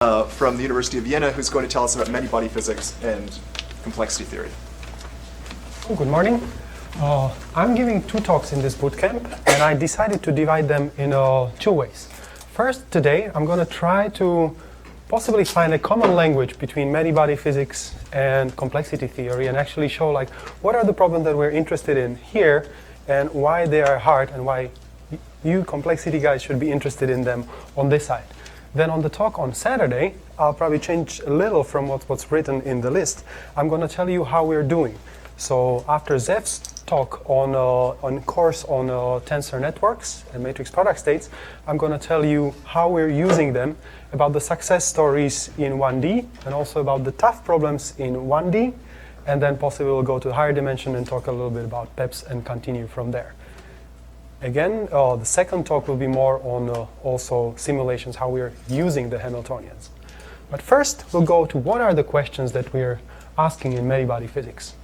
from the University of Vienna, who's going to tell us about many-body physics and complexity theory. Good morning. I'm giving two talks in this bootcamp, and I decided to divide them in two ways. First, today, I'm going to try to possibly find a common language between many-body physics and complexity theory and actually show what are the problems that we're interested in here and why they are hard and why you complexity guys should be interested in them on this side. Then on the talk on Saturday, I'll probably change a little from what's written in the list. I'm going to tell you how we're doing. So after Zev's talk on course on tensor networks and matrix product states, I'm going to tell you how we're using them, about the success stories in 1D, and also about the tough problems in 1D, and then possibly we'll go to higher dimension and talk a little bit about PEPs and continue from there. Again, the second talk will be more on also simulations, how we're using the Hamiltonians. But first, we'll go to what are the questions that we're asking in many-body physics.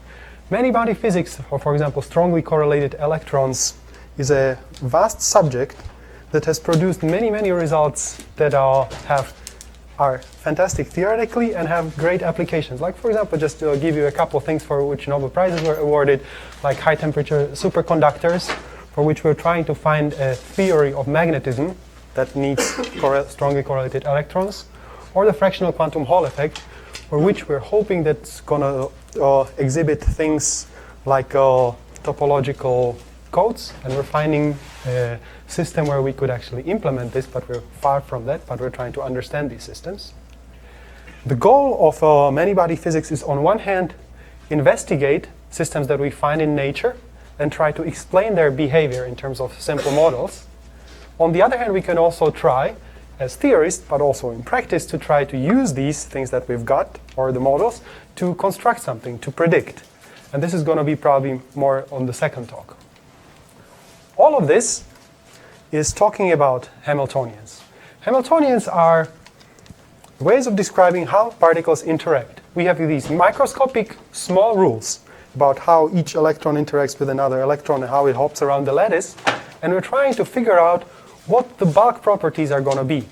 Many-body physics, or for example, strongly correlated electrons, is a vast subject that has produced many results that are fantastic theoretically and have great applications. Like, for example, just to give you a couple of things for which Nobel Prizes were awarded, like high-temperature superconductors, for which we're trying to find a theory of magnetism that needs strongly correlated electrons, or the fractional quantum Hall effect, for which we're hoping that's going to exhibit things like topological codes, and we're finding a system where we could actually implement this, but we're far from that, but we're trying to understand these systems. The goal of many-body physics is, on one hand, investigate systems that we find in nature and try to explain their behavior in terms of simple models. On the other hand, we can also try, as theorists, but also in practice, to try to use these things that we've got, or the models, to construct something, to predict. And this is going to be probably more on the second talk. All of this is talking about Hamiltonians. Hamiltonians are ways of describing how particles interact. We have these microscopic small rules about how each electron interacts with another electron and how it hops around the lattice. And we're trying to figure out what the bulk properties are going to be.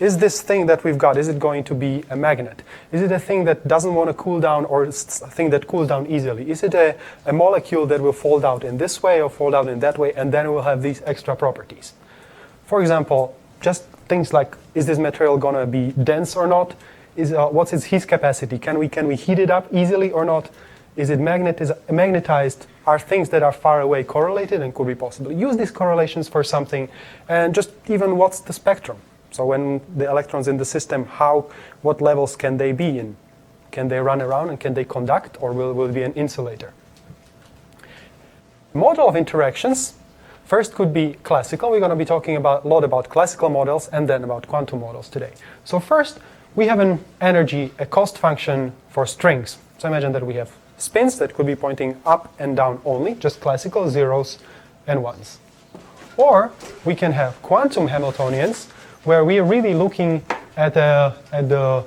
Is this thing that we've got, is it going to be a magnet? Is it a thing that doesn't want to cool down, or a thing that cools down easily? Is it a molecule that will fold out in this way or fold out in that way, and then we'll have these extra properties? For example, just things like, is this material going to be dense or not? What's its heat capacity? Can we heat it up easily or not? Is it magnetized? Are things that are far away correlated, and could we possibly use these correlations for something? And just even what's the spectrum? So when the electrons in the system, what levels can they be in? Can they run around and can they conduct, or will it be an insulator? Model of interactions, first could be classical. We're going to be talking a lot about classical models and then about quantum models today. So first, we have an energy, a cost function for strings. So imagine that we have spins that could be pointing up and down only, just classical zeros and ones. Or we can have quantum Hamiltonians, where we are really looking at the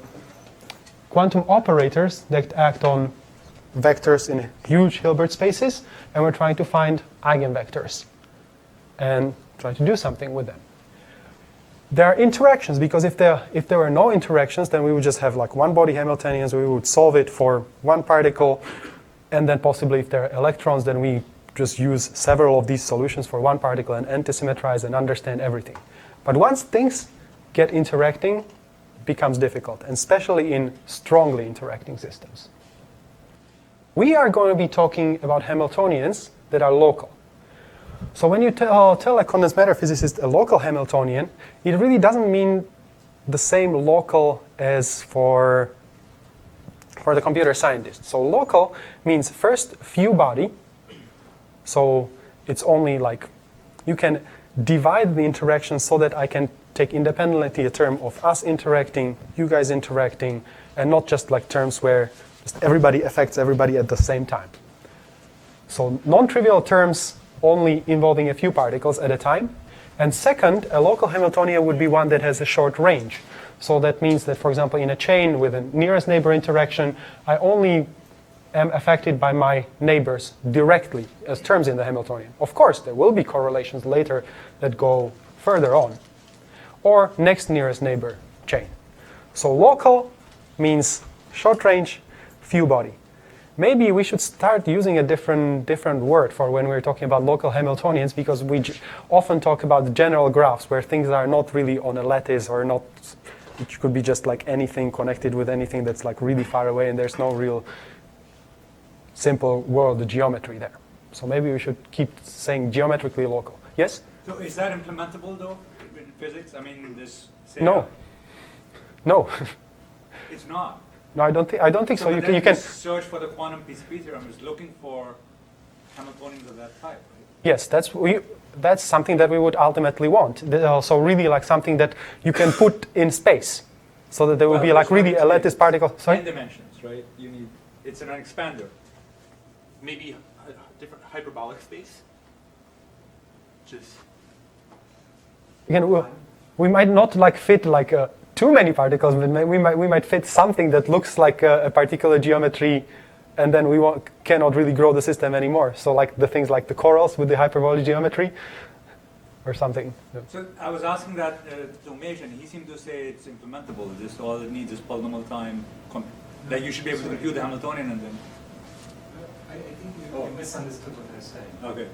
quantum operators that act on vectors in huge Hilbert spaces, and we're trying to find eigenvectors and try to do something with them. There are interactions, because if there were no interactions, then we would just have like one-body Hamiltonians. We would solve it for one particle, and then possibly if there are electrons, then we just use several of these solutions for one particle and antisymmetrize and understand everything. But once things get interacting, it becomes difficult, and especially in strongly interacting systems. We are going to be talking about Hamiltonians that are local. So when you tell a condensed matter physicist a local Hamiltonian, it really doesn't mean the same local as for the computer scientist. So local means first few body. So it's only like you can divide the interaction so that I can take independently a term of us interacting, you guys interacting, and not just like terms where just everybody affects everybody at the same time. So non-trivial terms only involving a few particles at a time. And second, a local Hamiltonian would be one that has a short range. So that means that, for example, in a chain with a nearest neighbor interaction, I only am affected by my neighbors directly as terms in the Hamiltonian. Of course, there will be correlations later that go further on. Or next nearest neighbor chain. So local means short range, few body. Maybe we should start using a different word for when we're talking about local Hamiltonians, because we often talk about the general graphs where things are not really on a lattice or not, it could be just like anything connected with anything that's like really far away and there's no real simple world geometry there. So maybe we should keep saying geometrically local. Yes? So is that implementable though in physics? I mean, this. No. No. It's not. No, I don't think so. But then You can search for the quantum PCP theorem is looking for Hamiltonians of that type. Right? Yes, that's something that we would ultimately want. So really like something that you can put in space, so that there will be like really a lattice particle. Sorry? 10 dimensions, right? You need. It's an expander. Maybe a different hyperbolic space. Just Again, we might not like fit like too many particles, but we might fit something that looks like a particular geometry, and then we cannot really grow the system anymore. So like the things like the corals with the hyperbolic geometry, or something. Yeah. So I was asking that to Umesh, and he seemed to say it's implementable. Just all it needs is polynomial time. That you should be able to compute the Hamiltonian and then. I think you misunderstood what I was saying. Okay.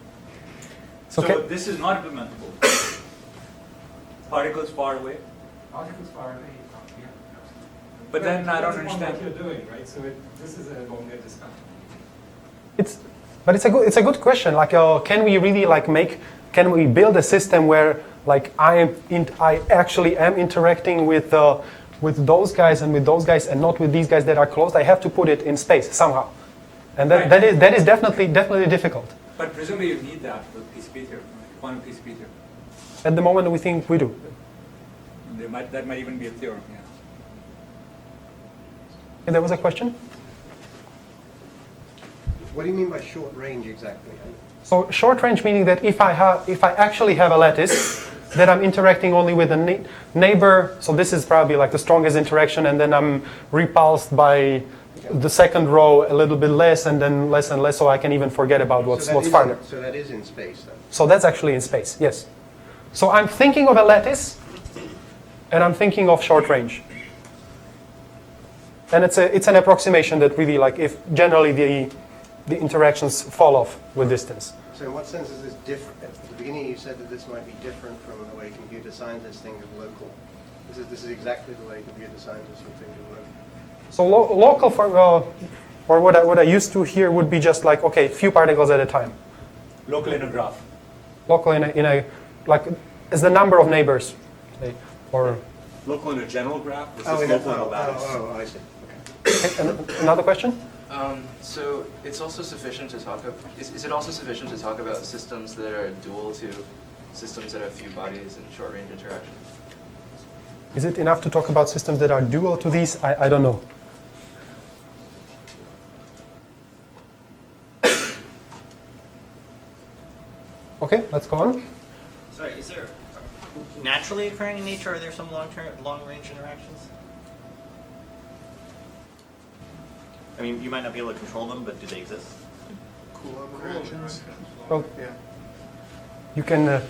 So So this is not implementable. Particles far away. Particles far away, yeah, absolutely. But then I don't depends upon understand. what you're doing, right? So this is a longer discussion. It's a good question. Like, can we really like can we build a system where like I actually am interacting with those guys and with those guys and not with these guys that are closed? I have to put it in space somehow, and Right. that is definitely difficult. But presumably you need that with PCP theorem, quantum PCP theorem. At the moment, we think we do. That might even be a theorem, yeah. And there was a question. What do you mean by short range exactly? So short range meaning that if I actually have a lattice, that I'm interacting only with a neighbor. So this is probably like the strongest interaction, and then I'm repulsed by the second row a little bit less, and then less and less, so I can even forget about what's farther. So that is in space then? So that's actually in space, yes. So I'm thinking of a lattice, and I'm thinking of short range. And it's an approximation that really, like, if generally the interactions fall off with distance. So in what sense is this different? At the beginning you said that this might be different from the way computer scientists think of local. This is exactly the way computer scientists would think of local. So local for, or what I used to hear would be just like, okay, few particles at a time. Local in a graph. Local in a like, is the number of neighbors, say, or local in a general graph versus Oh, local in a lattice. I see. another question? So it's also sufficient to talk is it also sufficient to talk about systems that are dual to systems that have few bodies and short range interaction? Is it enough to talk about systems that are dual to these? I don't know. Okay, let's go on. Sorry, is there naturally occurring in nature? Are there some long-range interactions? I mean, you might not be able to control them, but do they exist? Well, you can,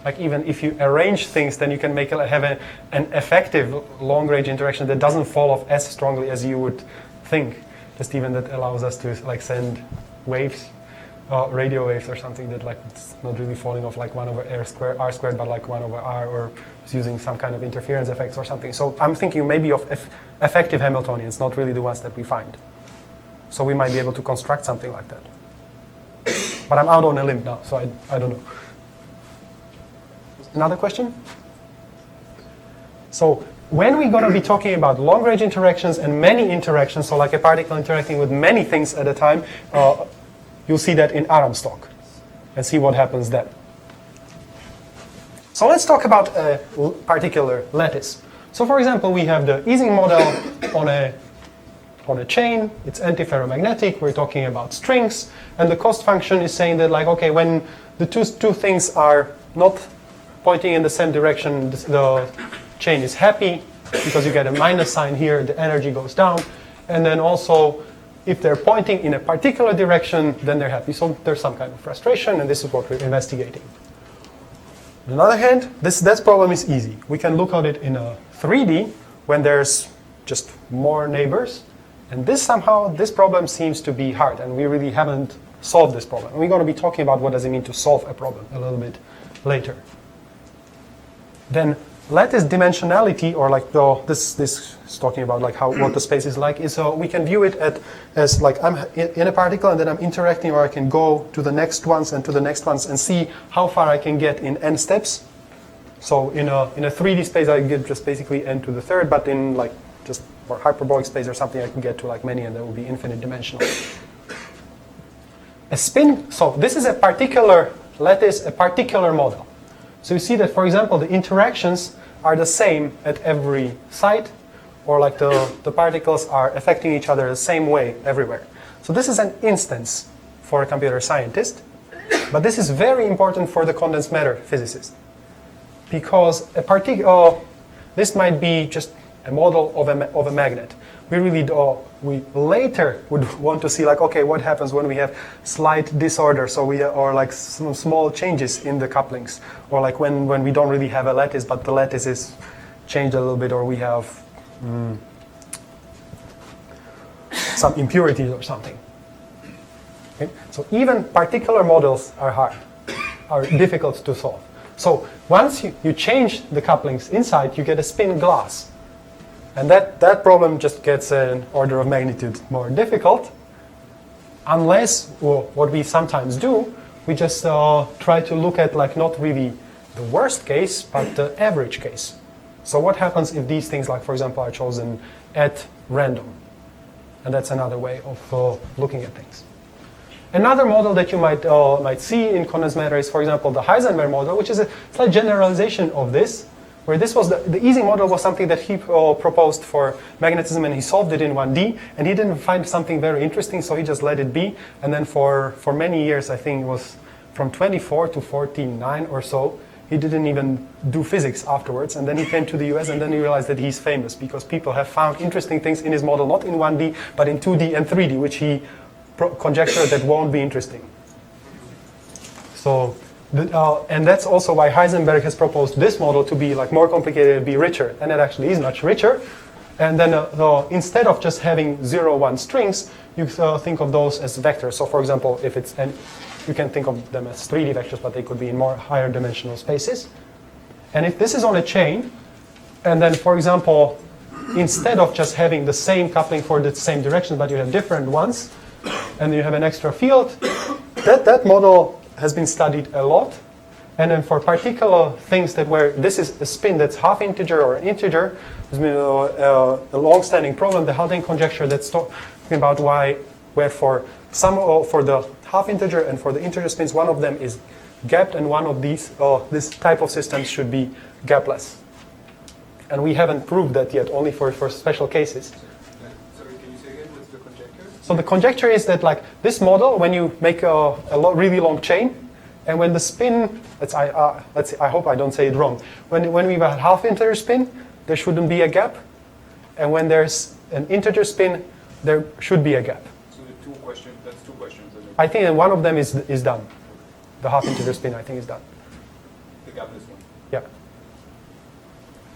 like, even if you arrange things, then you can have an effective long-range interaction that doesn't fall off as strongly as you would think. Just even that allows us to like send waves, radio waves or something that like it's not really falling off like 1 over r squared, but like 1 over r, or it's using some kind of interference effects or something. So I'm thinking maybe of effective Hamiltonians, not really the ones that we find. So we might be able to construct something like that. But I'm out on a limb now, so I don't know. Another question? So when we're going to be talking about long-range interactions and many interactions, so like a particle interacting with many things at a time, you'll see that in Aramstock and see what happens then. So let's talk about a particular lattice. So for example, we have the Ising model on a chain. It's antiferromagnetic. We're talking about strings, and the cost function is saying that, like, okay, when the two things are not pointing in the same direction, the chain is happy because you get a minus sign here, the energy goes down, and then also if they're pointing in a particular direction, then they're happy. So there's some kind of frustration, and this is what we're investigating. On the other hand, that problem is easy. We can look at it in a 3D when there's just more neighbors. And this problem seems to be hard, and we really haven't solved this problem. And we're going to be talking about what does it mean to solve a problem a little bit later. Then lattice dimensionality, or like this is talking about like what the space is like, is we can view it as like I'm in a particle and then I'm interacting, or I can go to the next ones and to the next ones and see how far I can get in n steps. So in a 3D space I get just basically n to the third, but in like just or hyperbolic space or something I can get to like many, and that will be infinite dimensional. A spin, so this is a particular lattice, a particular model. So you see that, for example, the interactions are the same at every site, or like the particles are affecting each other the same way everywhere. So this is an instance for a computer scientist, but this is very important for the condensed matter physicist, because this might be just a model of a magnet. We later would want to see like, okay, what happens when we have slight disorder, or like some small changes in the couplings, or like when we don't really have a lattice, but the lattice is changed a little bit, or we have some impurities or something. Okay? So even particular models are difficult to solve. So once you change the couplings inside, you get a spin glass. And that problem just gets an order of magnitude more difficult, unless, well, what we sometimes do, we just try to look at like not really the worst case, but the average case. So what happens if these things, like for example, are chosen at random? And that's another way of looking at things. Another model that you might see in condensed matter is, for example, the Heisenberg model, which is a slight generalization of this, where this was the easy model was something that he proposed for magnetism, and he solved it in 1D, and he didn't find something very interesting, so he just let it be. And then for many years, I think it was from 24 to 49 or so, he didn't even do physics afterwards. And then he came to the US, and then he realized that he's famous because people have found interesting things in his model, not in 1D, but in 2D and 3D, which he conjectured that won't be interesting. So. And that's also why Heisenberg has proposed this model to be like more complicated, be richer, and it actually is much richer. And then instead of just having 0, 1 strings, you think of those as vectors. So for example, if it's you can think of them as 3D vectors, but they could be in more higher dimensional spaces. And if this is on a chain, and then for example, instead of just having the same coupling for the same directions, but you have different ones, and you have an extra field, that model has been studied a lot. And then for particular things where this is a spin that's half integer or an integer, there's been a long-standing problem, the Haldane conjecture, that's talking about where for the half integer and for the integer spins, one of them is gapped, and one of these, this type of systems should be gapless. And we haven't proved that yet, only for special cases. Sorry, can you say again, what's the conjecture? So the conjecture is that like this model, when you make a really long chain, and when the spin, let's see, I hope I don't say it wrong. When we have a half integer spin, there shouldn't be a gap, and when there's an integer spin, there should be a gap. So that's two questions. I think that one of them is done. The half integer spin, I think, is done. The gapless one. Yeah.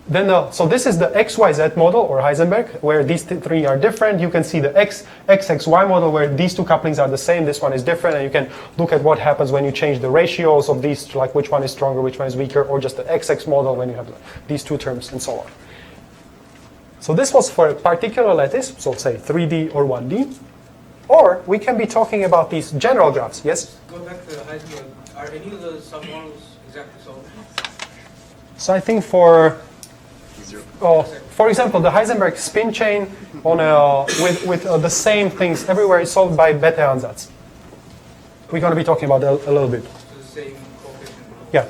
Then, so this is the XYZ model, or Heisenberg, where these three are different. You can see the XXY model, where these two couplings are the same. This one is different, and you can look at what happens when you change the ratios of these, like which one is stronger, which one is weaker, or just the XX model when you have these two terms, and so on. So this was for a particular lattice, so say 3D or 1D. Or we can be talking about these general graphs, yes? Going back to Heisenberg, are any of the submodels exactly solved? So I think for example, the Heisenberg spin chain on with the same things everywhere is solved by beta ansatz. We're going to be talking about that a little bit. So the same coefficient? Yeah.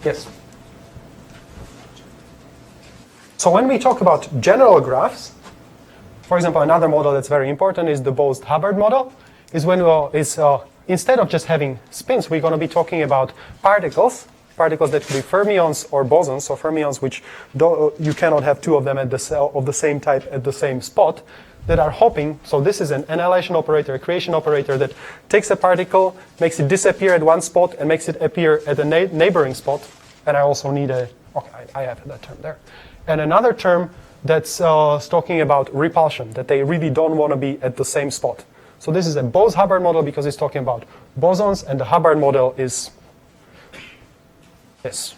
Yes. So when we talk about general graphs, for example, another model that's very important is the Bose-Hubbard model. Is when instead of just having spins, we're going to be talking about particles that could be fermions or bosons. So fermions, which you cannot have two of them of the same type at the same spot, that are hopping. So this is an annihilation operator, a creation operator that takes a particle, makes it disappear at one spot, and makes it appear at a neighboring spot. And I also need I have that term there. And another term that's talking about repulsion, that they really don't want to be at the same spot. So this is a Bose-Hubbard model because it's talking about bosons, and the Hubbard model is this.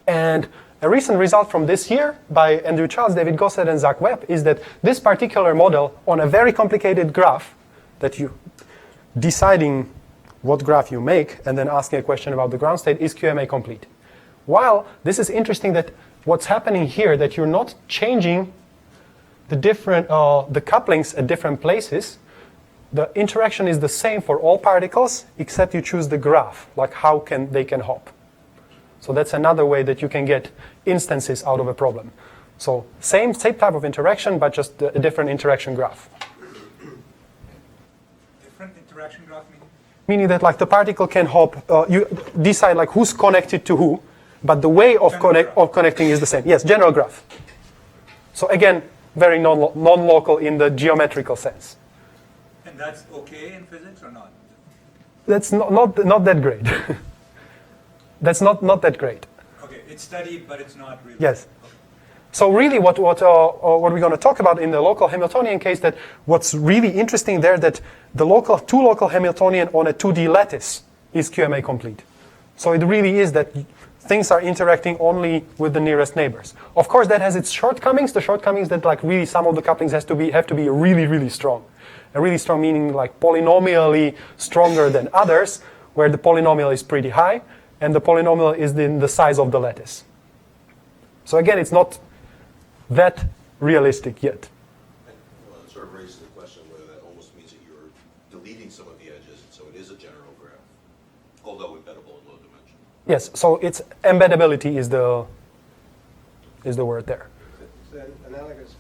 And a recent result from this year by Andrew Charles, David Gossett, and Zach Webb is that this particular model on a very complicated graph that you deciding what graph you make and then asking a question about the ground state is QMA complete. While this is interesting that what's happening here, that you're not changing the different the couplings at different places, the interaction is the same for all particles except you choose the graph, like how they can hop. So that's another way that you can get instances out of a problem. So same type of interaction, but just a different interaction graph. Different interaction graph meaning? Meaning that like the particle can hop, you decide like who's connected to who, but the way of connecting is the same. Yes, general graph. So again, very non-local in the geometrical sense. And that's okay in physics or not? That's not that great. That's not that great. Okay, it's studied, but it's not really. Yes. So really what we're going to talk about in the local Hamiltonian case, that what's really interesting there, that the two local Hamiltonian on a 2D lattice is QMA complete. So it really is that things are interacting only with the nearest neighbors. Of course, that has its shortcomings. The shortcomings that like really some of the couplings have to be really, really strong. And really strong meaning like polynomially stronger than others, where the polynomial is pretty high, and the polynomial is in the size of the lattice. So again, it's not that realistic yet. Well, it sort of raises the question whether that almost means that you're deleting some of the edges, so it is a general graph, although embeddable in low dimension. Yes, so it's embeddability is the word there. So analogous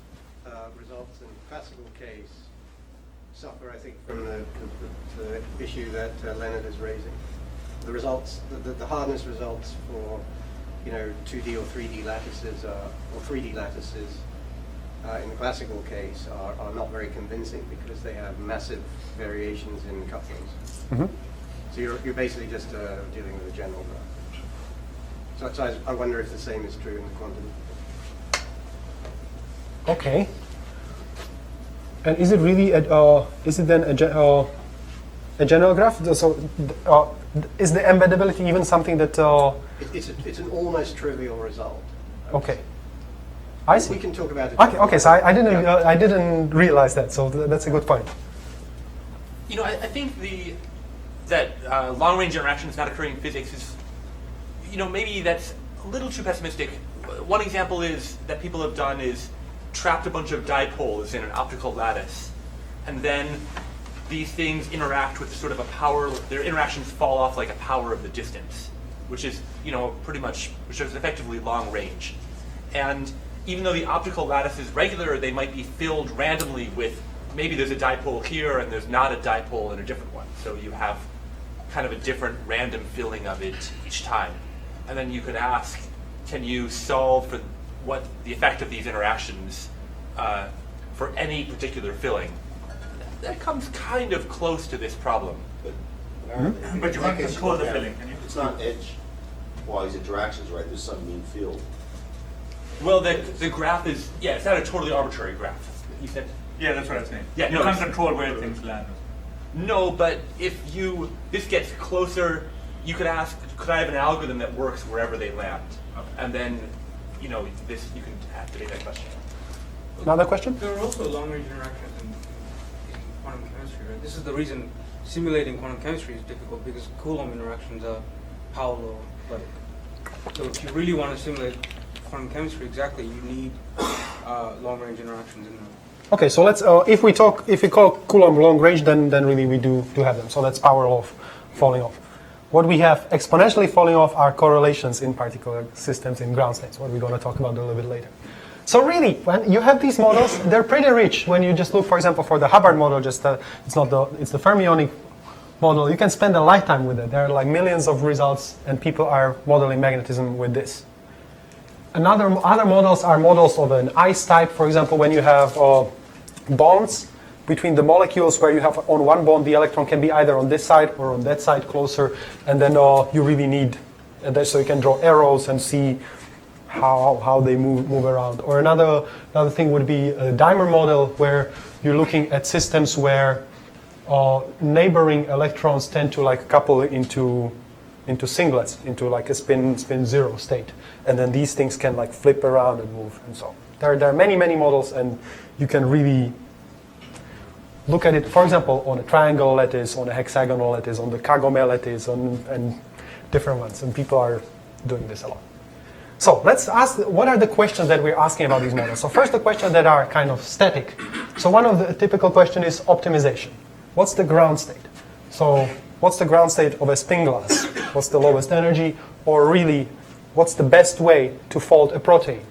results in the classical case suffer, I think, from the issue that Leonard is raising. The results, the hardness results for 2D or 3D lattices or 3D lattices in the classical case are not very convincing because they have massive variations in couplings. Mm-hmm. So you're basically just dealing with a general graph. So I wonder if the same is true in the quantum. Okay. And is it really is it then a general graph? So is the embeddability even something that? It's an almost trivial result. Okay. I see. We can talk about it. Okay. So I didn't realize that. So that's a good point. I think that long-range interactions not occurring in physics is, maybe that's a little too pessimistic. One example is that people have done is trapped a bunch of dipoles in an optical lattice, and then these things interact with sort of a power. Their interactions fall off like a power of the distance, which is which is effectively long range. And even though the optical lattice is regular, they might be filled randomly with maybe there's a dipole here and there's not a dipole in a different one. So you have kind of a different random filling of it each time. And then you could ask, can you solve for what the effect of these interactions for any particular filling? That comes kind of close to this problem. But you can't control the filling, can you? It's not edge-wise interactions, right? There's some mean field. Well, the graph is, it's not a totally arbitrary graph. You said? Yeah, that's what I'm saying. Yeah, you can't control where things land. No, but if this gets closer, you could ask, could I have an algorithm that works wherever they land? Okay. And then, you can activate that question. Another question? There are also long-range interactions in quantum chemistry, right? This is the reason simulating quantum chemistry is difficult, because Coulomb interactions are power law athletic. So if you really want to simulate quantum chemistry exactly, you need long-range interactions in there. Okay, so let's if we call Coulomb long range, then really we do have them. So that's power law falling off. What we have exponentially falling off are correlations in particular systems in ground states, what we're going to talk about a little bit later. So really, when you have these models, they're pretty rich. When you just look, for example, for the Hubbard model, it's the fermionic model. You can spend a lifetime with it. There are like millions of results, and people are modeling magnetism with this. Other models are models of an ice type. For example, when you have bonds between the molecules where you have on one bond the electron can be either on this side or on that side closer, and then you really need so you can draw arrows and see how they move around. Or another thing would be a dimer model where you're looking at systems where neighboring electrons tend to like couple into singlets, into like a spin zero state, and then these things can like flip around and move and so on. There are many models, and you can really look at it, for example, on a triangle lattice, on a hexagonal lattice, on the Kagome lattice, and different ones, and people are doing this a lot. So let's ask, what are the questions that we're asking about these models? So first, the questions that are kind of static. So one of the typical question is optimization. What's the ground state? So what's the ground state of a spin glass? What's the lowest energy? Or really, what's the best way to fold a protein?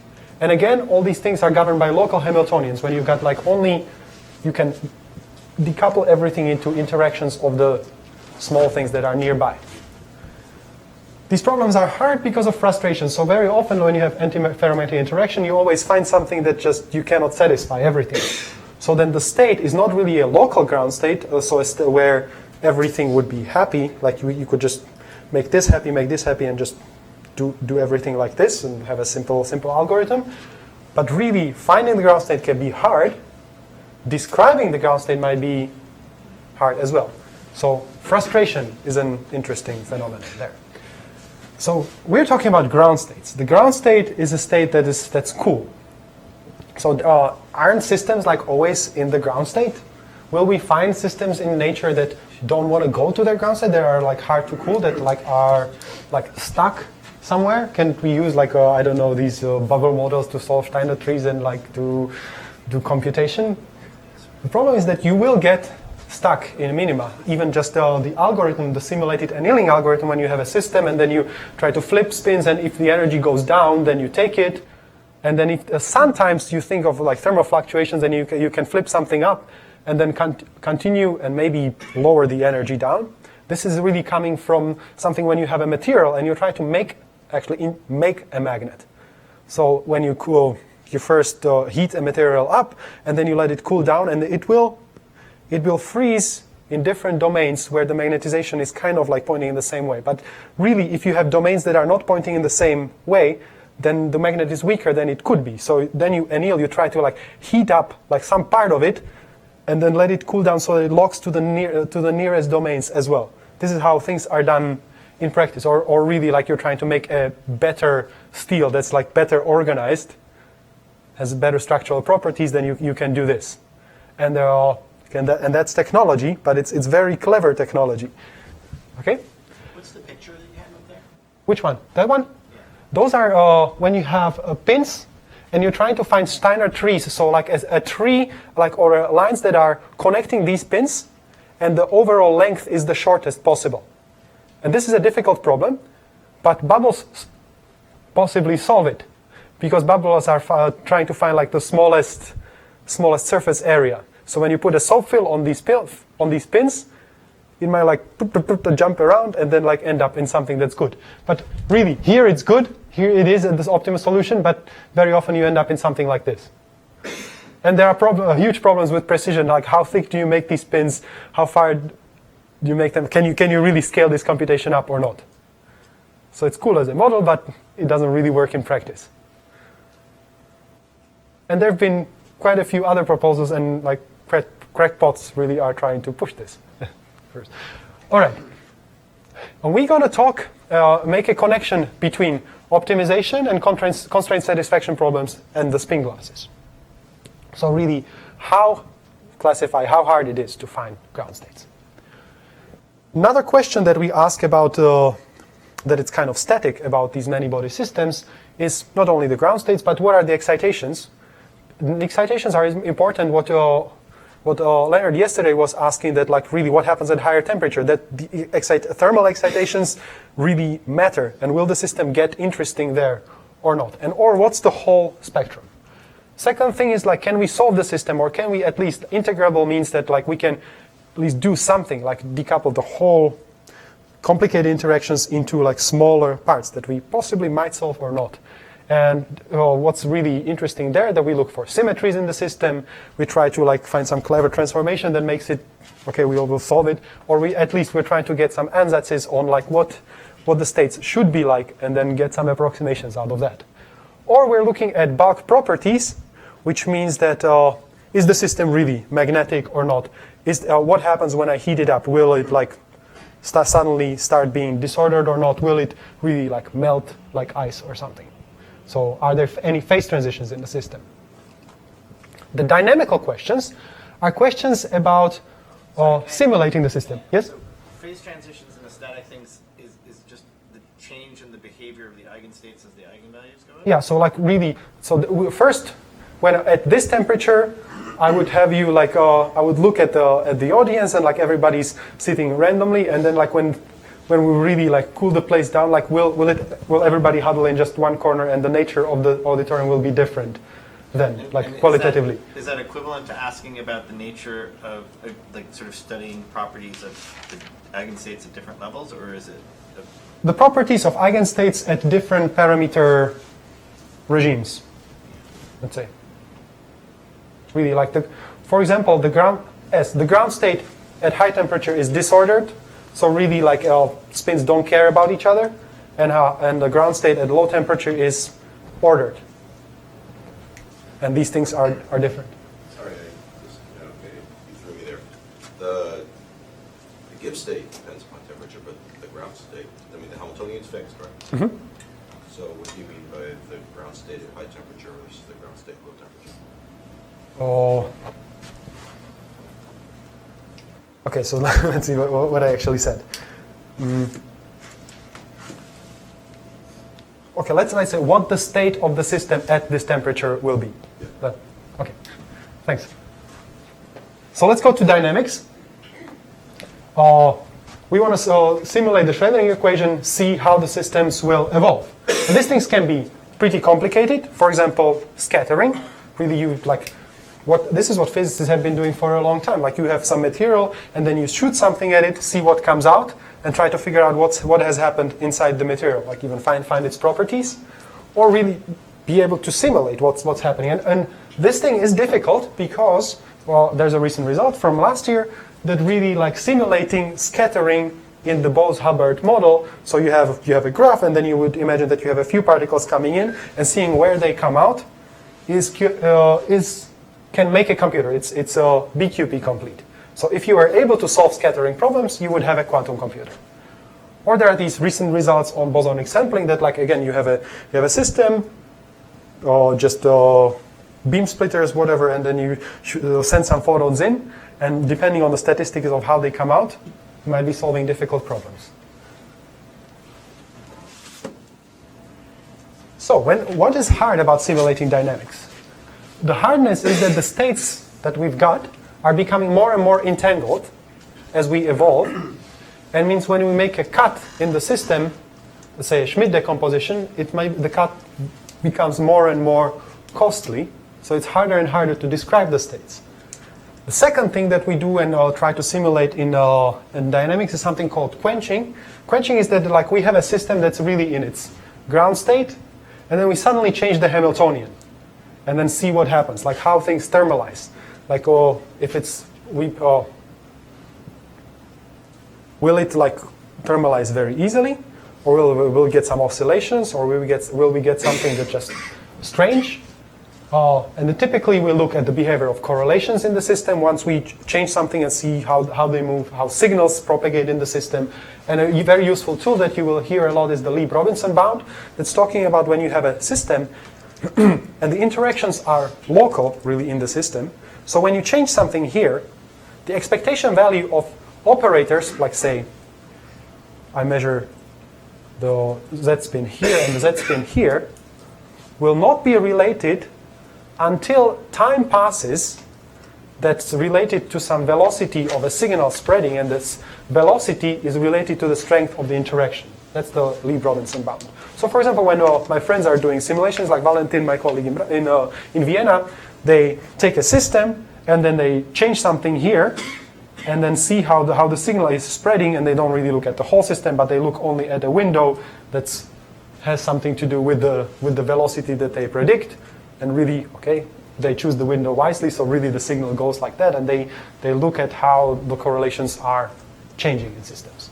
And again, all these things are governed by local Hamiltonians. When you've got like only, you can decouple everything into interactions of the small things that are nearby. These problems are hard because of frustration. So very often when you have antiferromagnetic interaction, you always find something that just you cannot satisfy everything. So then the state is not really a local ground state, where everything would be happy. Like you could just make this happy, and just do everything like this and have a simple algorithm. But really, finding the ground state can be hard. Describing the ground state might be hard as well. So frustration is an interesting phenomenon there. So we're talking about ground states. The ground state is a state that's cool. So aren't systems like always in the ground state? Will we find systems in nature that don't want to go to their ground state, that are like hard to cool, that like are like stuck somewhere? Can we use like I don't know, these bubble models to solve Steiner trees and like to do computation? The problem is that you will get stuck in minima. Even just the algorithm, the simulated annealing algorithm, when you have a system and then you try to flip spins, and if the energy goes down, then you take it. And then if sometimes you think of like thermal fluctuations, then you can flip something up and then continue and maybe lower the energy down. This is really coming from something when you have a material and you try to make a magnet. So when you cool, you first heat a material up and then you let it cool down, and it will freeze in different domains where the magnetization is kind of like pointing in the same way. But really, if you have domains that are not pointing in the same way, then the magnet is weaker than it could be. So then you anneal, you try to like heat up like some part of it, and then let it cool down so that it locks to the nearest domains as well. This is how things are done in practice, or really like you're trying to make a better steel that's like better organized, has better structural properties, then you can do this. And that's technology, but it's very clever technology. Okay? What's the picture that you have up there? Which one? That one? Those are when you have pins and you're trying to find Steiner trees. So like a tree, or lines that are connecting these pins, and the overall length is the shortest possible. And this is a difficult problem, but bubbles possibly solve it, because bubbles are trying to find like the smallest surface area. So when you put a soap fill on these pins, it might like jump around and then like end up in something that's good. But really, here it's good. Here it is in this optimal solution, but very often you end up in something like this. And there are huge problems with precision, like how thick do you make these pins? How far do you make them? Can you really scale this computation up or not? So it's cool as a model, but it doesn't really work in practice. And there have been quite a few other proposals, and like crackpots really are trying to push this. First. All right. And we're going to make a connection between optimization and constraint satisfaction problems and the spin glasses. So really, how hard it is to find ground states. Another question that we ask about, that it's kind of static about these many-body systems, is not only the ground states, but what are the excitations? The excitations are important. What Leonard yesterday was asking, that like really what happens at higher temperature, that the thermal excitations really matter, and will the system get interesting there or not, or what's the whole spectrum? Second thing is like, can we solve the system, or can we at least, integrable means that like we can at least do something, like decouple the whole complicated interactions into like smaller parts that we possibly might solve or not. And what's really interesting there, that we look for symmetries in the system. We try to like find some clever transformation that makes it, okay, we will solve it. Or at least we're trying to get some ansatses on like what the states should be like, and then get some approximations out of that. Or we're looking at bulk properties, which means that is the system really magnetic or not? What happens when I heat it up? Will it like suddenly start being disordered or not? Will it really like melt like ice or something? So are there any phase transitions in the system? The dynamical questions are questions about simulating the system. Yes? Phase transitions in the static things is just the change in the behavior of the eigenstates as the eigenvalues go up? Yeah, so like really, so first, when at this temperature, I would have you like, I would look at the audience and like everybody's sitting randomly, and then like when we really like cool the place down, like will everybody huddle in just one corner, and the nature of the auditorium will be different then, like And qualitatively. Is that equivalent to asking about the nature of like sort of studying properties of the eigenstates at different levels, or is it? The properties of eigenstates at different parameter regimes, let's say. Really like for example, the ground state at high temperature is disordered, so really like spins don't care about each other, and the ground state at low temperature is ordered. And these things are different. Sorry, okay, you threw me there. The give state depends upon temperature, but the ground state, I mean, the Hamiltonian's fixed, right? Mm-hmm. So what do you mean by the ground state at high temperature versus the ground state at low temperature? Oh. Okay, so let's see what I actually said. Okay, let's say what the state of the system at this temperature will be. Okay, thanks. So let's go to dynamics. We want to simulate the Schrödinger equation, see how the systems will evolve. And these things can be pretty complicated. For example, scattering. Really, this is what physicists have been doing for a long time. Like you have some material, and then you shoot something at it, see what comes out, and try to figure out what has happened inside the material. Like even find its properties, or really be able to simulate what's happening. And this thing is difficult because, well, there's a recent result from last year that really like simulating scattering in the Bose-Hubbard model. So you have a graph, and then you would imagine that you have a few particles coming in, and seeing where they come out can make a computer. It's a BQP complete. So if you were able to solve scattering problems, you would have a quantum computer. Or there are these recent results on bosonic sampling that, like again, you have a system, or just beam splitters, whatever, and then you send some photons in, and depending on the statistics of how they come out, you might be solving difficult problems. So what is hard about simulating dynamics? The hardness is that the states that we've got are becoming more and more entangled as we evolve, and means when we make a cut in the system, let's say a Schmidt decomposition, the cut becomes more and more costly, so it's harder and harder to describe the states. The second thing that we do and try to simulate in dynamics is something called quenching. Quenching is that like we have a system that's really in its ground state, and then we suddenly change the Hamiltonian, and then see what happens, like how things thermalize. Like, if it's will it like thermalize very easily, or will we get some oscillations, or will we get something that's just strange? And then typically we look at the behavior of correlations in the system once we change something and see how they move, how signals propagate in the system. And a very useful tool that you will hear a lot is the Lieb-Robinson bound. That's talking about when you have a system and the interactions are local, really, in the system. So when you change something here, the expectation value of operators, like say, I measure the z-spin here and the z-spin here, will not be related until time passes that's related to some velocity of a signal spreading, and this velocity is related to the strength of the interaction. That's the Lieb-Robinson bound. So for example, when my friends are doing simulations, like Valentin, my colleague in Vienna, they take a system and then they change something here and then see how the signal is spreading, and they don't really look at the whole system, but they look only at a window that's has something to do with the velocity that they predict, and really, okay, they choose the window wisely, so really the signal goes like that, and they look at how the correlations are changing in systems.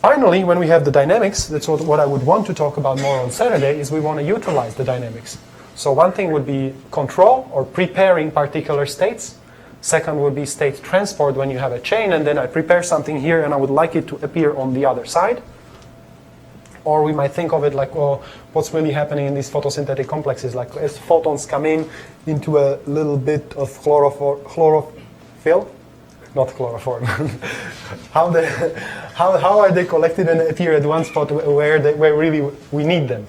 Finally, when we have the dynamics, that's what I would want to talk about more on Saturday, is we want to utilize the dynamics. So one thing would be control or preparing particular states. Second would be state transport when you have a chain, and then I prepare something here and I would like it to appear on the other side. Or we might think of it like, oh, what's really happening in these photosynthetic complexes, like as photons come into a little bit of chlorophyll, not chloroform. how are they collected and appear at one spot where really we need them?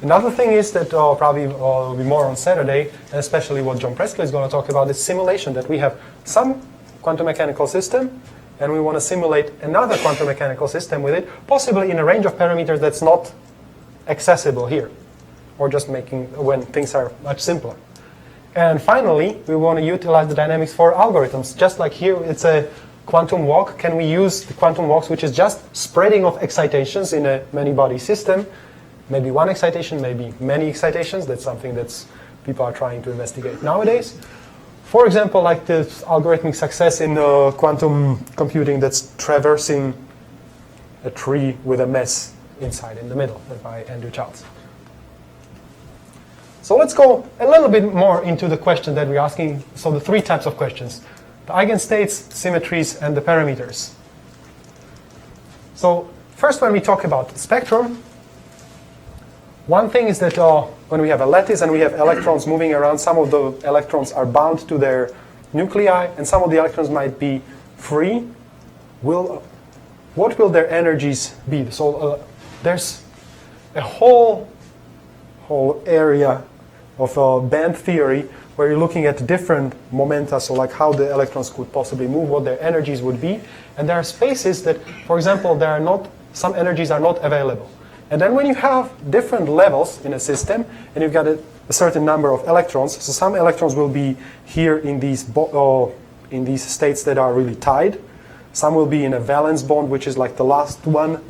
Another thing is that probably will be more on Saturday, and especially what John Presley is going to talk about, is simulation, that we have some quantum mechanical system, and we want to simulate another quantum mechanical system with it, possibly in a range of parameters that's not accessible here, or just making when things are much simpler. And finally, we want to utilize the dynamics for algorithms. Just like here, it's a quantum walk. Can we use the quantum walks, which is just spreading of excitations in a many-body system? Maybe one excitation, maybe many excitations. That's something that people are trying to investigate nowadays. For example, like this algorithmic success in quantum computing that's traversing a tree with a mess inside in the middle, by Andrew Charles. So let's go a little bit more into the question that we're asking. So the three types of questions: the eigenstates, symmetries, and the parameters. So first, when we talk about the spectrum, one thing is that when we have a lattice and we have electrons moving around, some of the electrons are bound to their nuclei, and some of the electrons might be free. What will their energies be? So there's a whole area of band theory where you're looking at different momenta, so like how the electrons could possibly move, what their energies would be. And there are spaces that, for example, some energies are not available. And then when you have different levels in a system, and you've got a certain number of electrons, so some electrons will be here in these states that are really tied. Some will be in a valence bond, which is like the last one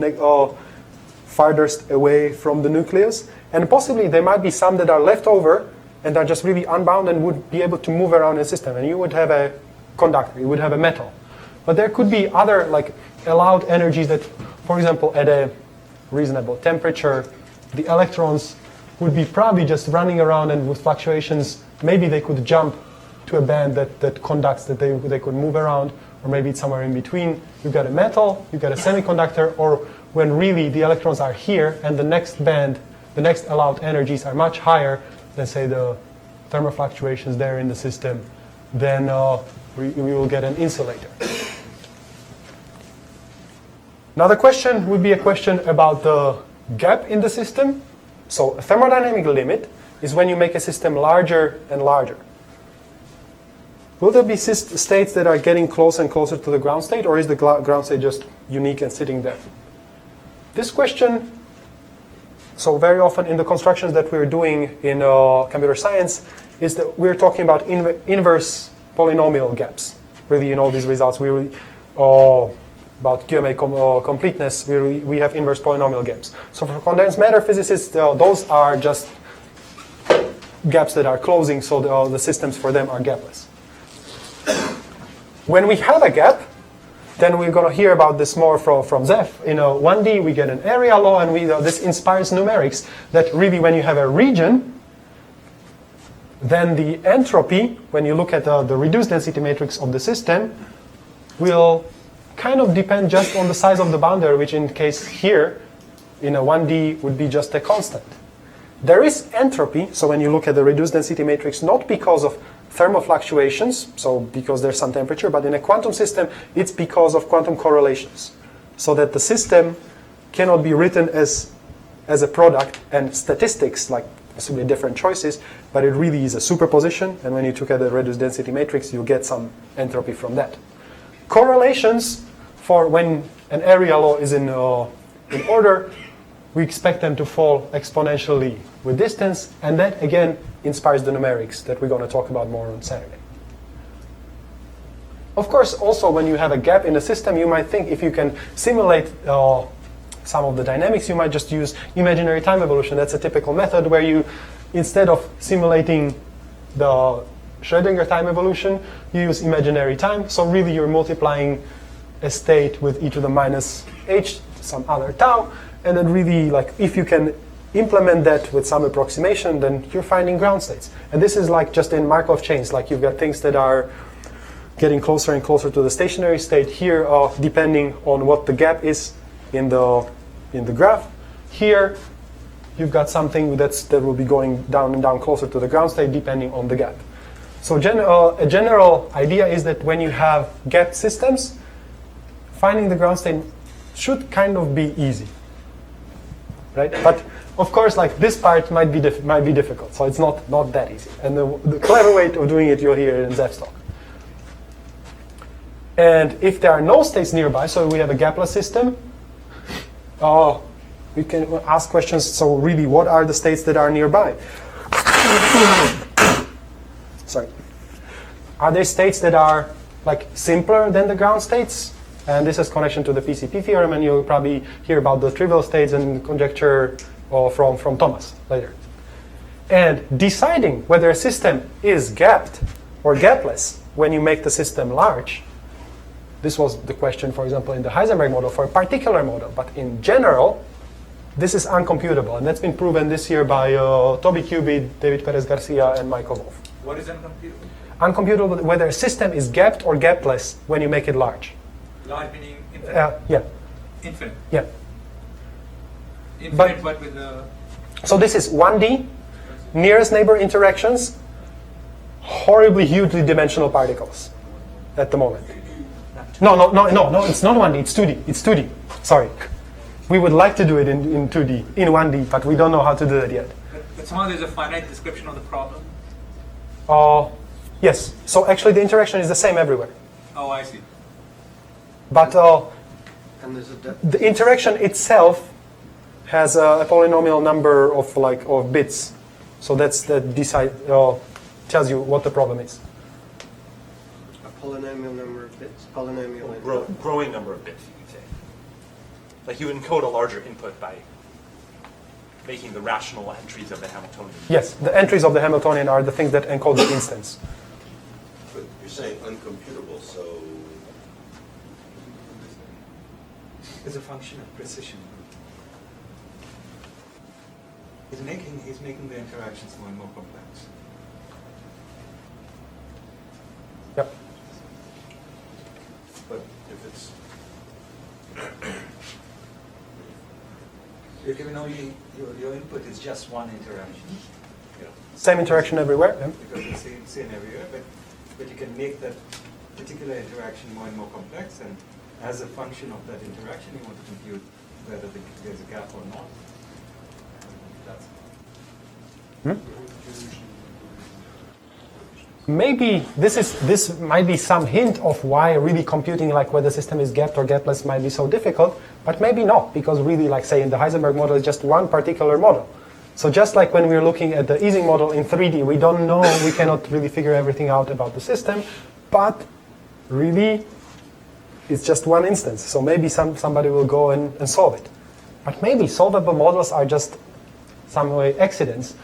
farthest away from the nucleus. And possibly there might be some that are left over and are just really unbound and would be able to move around a system. And you would have a conductor, you would have a metal. But there could be other like allowed energies that, for example, at a reasonable temperature, the electrons would be probably just running around, and with fluctuations, maybe they could jump to a band that conducts, that they could move around, or maybe it's somewhere in between. You've got a metal, you've got a semiconductor, or when really the electrons are here and the next band, the next allowed energies are much higher than, say, the thermal fluctuations there in the system, then we will get an insulator. Another question would be a question about the gap in the system. So a thermodynamic limit is when you make a system larger and larger. Will there be states that are getting closer and closer to the ground state, or is the ground state just unique and sitting there? This question, so very often in the constructions that we're doing in computer science, is that we're talking about inverse polynomial gaps. Really, in all these results, we really, about QMA completeness, we have inverse polynomial gaps. So for condensed matter physicists, those are just gaps that are closing, so the systems for them are gapless. When we have a gap, then we're going to hear about this more from Zeph. In 1D, we get an area law, and this inspires numerics, that really when you have a region, then the entropy, when you look at the reduced density matrix of the system, will kind of depend just on the size of the boundary, which in case here, in a 1D, would be just a constant. There is entropy, so when you look at the reduced density matrix, not because of thermal fluctuations, so because there's some temperature, but in a quantum system, it's because of quantum correlations. So that the system cannot be written as a product, and statistics, like possibly different choices, but it really is a superposition, and when you look at the reduced density matrix, you get some entropy from that. Correlations, for when an area law is in order, we expect them to fall exponentially with distance, and that again inspires the numerics that we're going to talk about more on Saturday. Of course, also when you have a gap in the system, you might think if you can simulate some of the dynamics, you might just use imaginary time evolution. That's a typical method where you, instead of simulating the Schrödinger time evolution, you use imaginary time. So really you're multiplying a state with e to the minus h, some other tau, and then really, like, if you can implement that with some approximation, then you're finding ground states. And this is like just in Markov chains, like you've got things that are getting closer and closer to the stationary state. Here, depending on what the gap is in the graph. Here, you've got something that will be going down and down closer to the ground state depending on the gap. So a general idea is that when you have gap systems, finding the ground state should kind of be easy, right? But of course, like this part might be difficult, so it's not that easy. And the clever way of doing it, you'll hear it in Zev's talk. And if there are no states nearby, so we have a gapless system, we can ask questions. So really, what are the states that are nearby? Sorry. Are there states that are like simpler than the ground states? And this has connection to the PCP theorem, and you'll probably hear about the trivial states and conjecture from Thomas later. And deciding whether a system is gapped or gapless when you make the system large, this was the question, for example, in the Heisenberg model for a particular model. But in general, this is uncomputable. And that's been proven this year by Toby Cubitt, David Perez-Garcia, and Michael Wolf. What is uncomputable? Uncomputable whether a system is gapped or gapless when you make it large. Large meaning infinite? Yeah. Infinite? Yeah. Infinite, but with the... So this is 1D, nearest neighbor interactions, horribly hugely dimensional particles at the moment. No, it's not 1D, it's 2D. It's 2D. Sorry. We would like to do it in 2D, in 1D, but we don't know how to do it yet. But somehow there's a finite description of the problem? Yes. So actually the interaction is the same everywhere. Oh, I see. But And there's a the interaction itself has a polynomial number of bits. So that tells you what the problem is. a polynomial number of bits, polynomial in Growing number of bits, you could say. Like you encode a larger input by making the rational entries of the Hamiltonian. Yes, the entries of the Hamiltonian are the things that encode the instance. But you're saying uncomputable, so Is a function of precision. He's making the interactions more and more complex. Yep. but if it's You're given only your input is just one interaction, Same interaction everywhere. Yeah. because it's the same everywhere, but you can make that particular interaction more and more complex, and as a function of that interaction, you want to compute whether there's a gap or not. That's Maybe this might be some hint of why really computing like whether the system is gapped or gapless might be so difficult, but maybe not, because really, like say in the Heisenberg model is just one particular model. So just like when we're looking at the Ising model in 3D, we don't know, we cannot really figure everything out about the system, but really it's just one instance. So maybe somebody will go and solve it. But maybe solvable models are just some way accidents.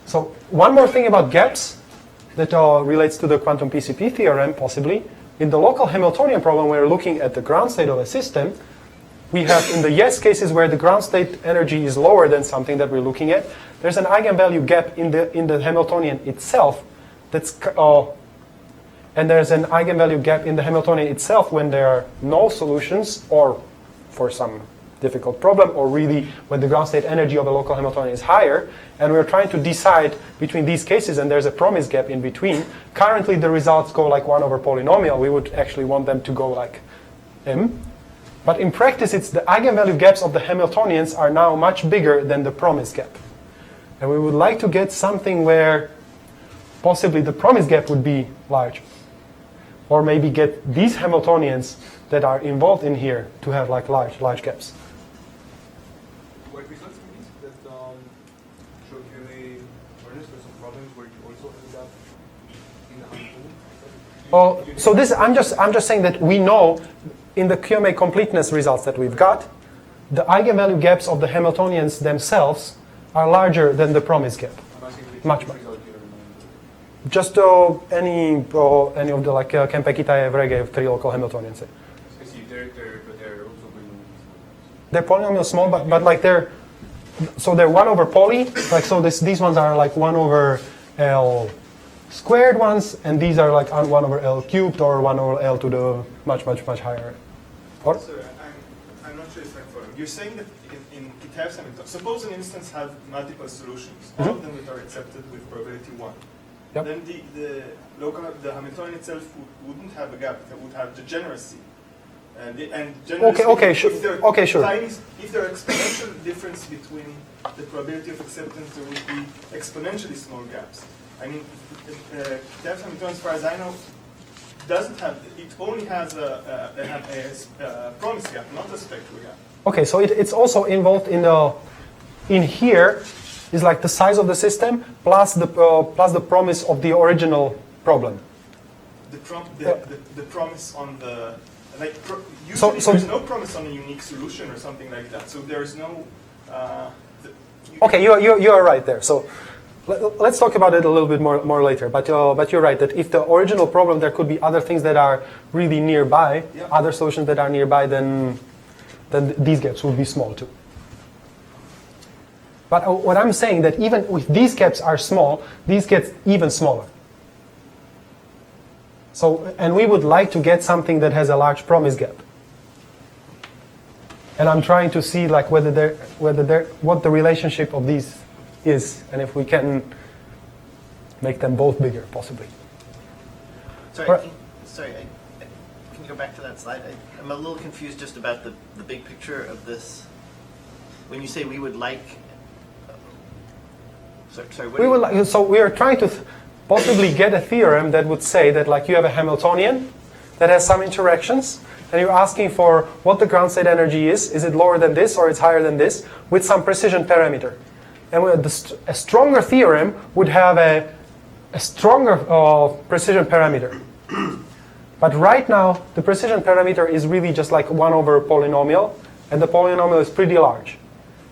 So one more thing about gaps that relates to the quantum PCP theorem, possibly. In the local Hamiltonian problem, we're looking at the ground state of a system. We have, in the yes cases where the ground state energy is lower than something that we're looking at, there's an eigenvalue gap in the Hamiltonian itself. And there's an eigenvalue gap in the Hamiltonian itself when there are no solutions, or for some difficult problem, or really when the ground state energy of a local Hamiltonian is higher, and we're trying to decide between these cases, and there's a promise gap in between. Currently the results go like 1 over polynomial. We would actually want them to go like m. But in practice, it's the eigenvalue gaps of the Hamiltonians are now much bigger than the promise gap. And we would like to get something where possibly the promise gap would be large. Or maybe get these Hamiltonians that are involved in here to have like large gaps. What results means that showed you the furnace there's some problems where you also ended up in the Hamiltonian? So this I'm just saying that we know in the OMA-completeness results that we've got the eigenvalue gaps of the Hamiltonians themselves are larger than the promise gap. Much. Just any of the like Kempekitaev, Regev, three local Hamiltonians. They're polynomial small, but like they're 1 over poly. Like so, these ones are like 1 over L squared ones, and these are like 1 over L cubed or 1 over L to the much higher. Or? So I'm not sure if I'm following. You're saying that in Kitaev's Hamiltonian, suppose an instance have multiple solutions, all of them that are accepted with probability 1. Yep. Then the Hamiltonian itself wouldn't have a gap, it would have degeneracy. And generally sure. If there are exponential difference between the probability of acceptance, there would be exponentially small gaps. I mean, Kitaev's Hamiltonian, as far as I know, doesn't have, it only has a promise gap, not a spectral gap. Okay, so it's also involved in here is like the size of the system plus the promise of the original problem. The promise on the usually there's no promise on a unique solution or something like that. So there is no. Okay, you are right there. So let's talk about it a little bit more later. But you're right that if the original problem there could be other things that are really nearby, other solutions that are nearby, then these gaps would be small too. But what I'm saying that even if these gaps are small, these get even smaller. So, and we would like to get something that has a large promise gap. And I'm trying to see like what the relationship of these is, and if we can make them both bigger, possibly. Sorry, can you go back to that slide? I'm a little confused just about the big picture of this. When you say we would like, so we are trying to possibly get a theorem that would say that like you have a Hamiltonian that has some interactions, and you're asking for what the ground state energy is. Is it lower than this or it's higher than this with some precision parameter? And a stronger theorem would have a stronger precision parameter. But right now, the precision parameter is really just like 1 over polynomial, and the polynomial is pretty large.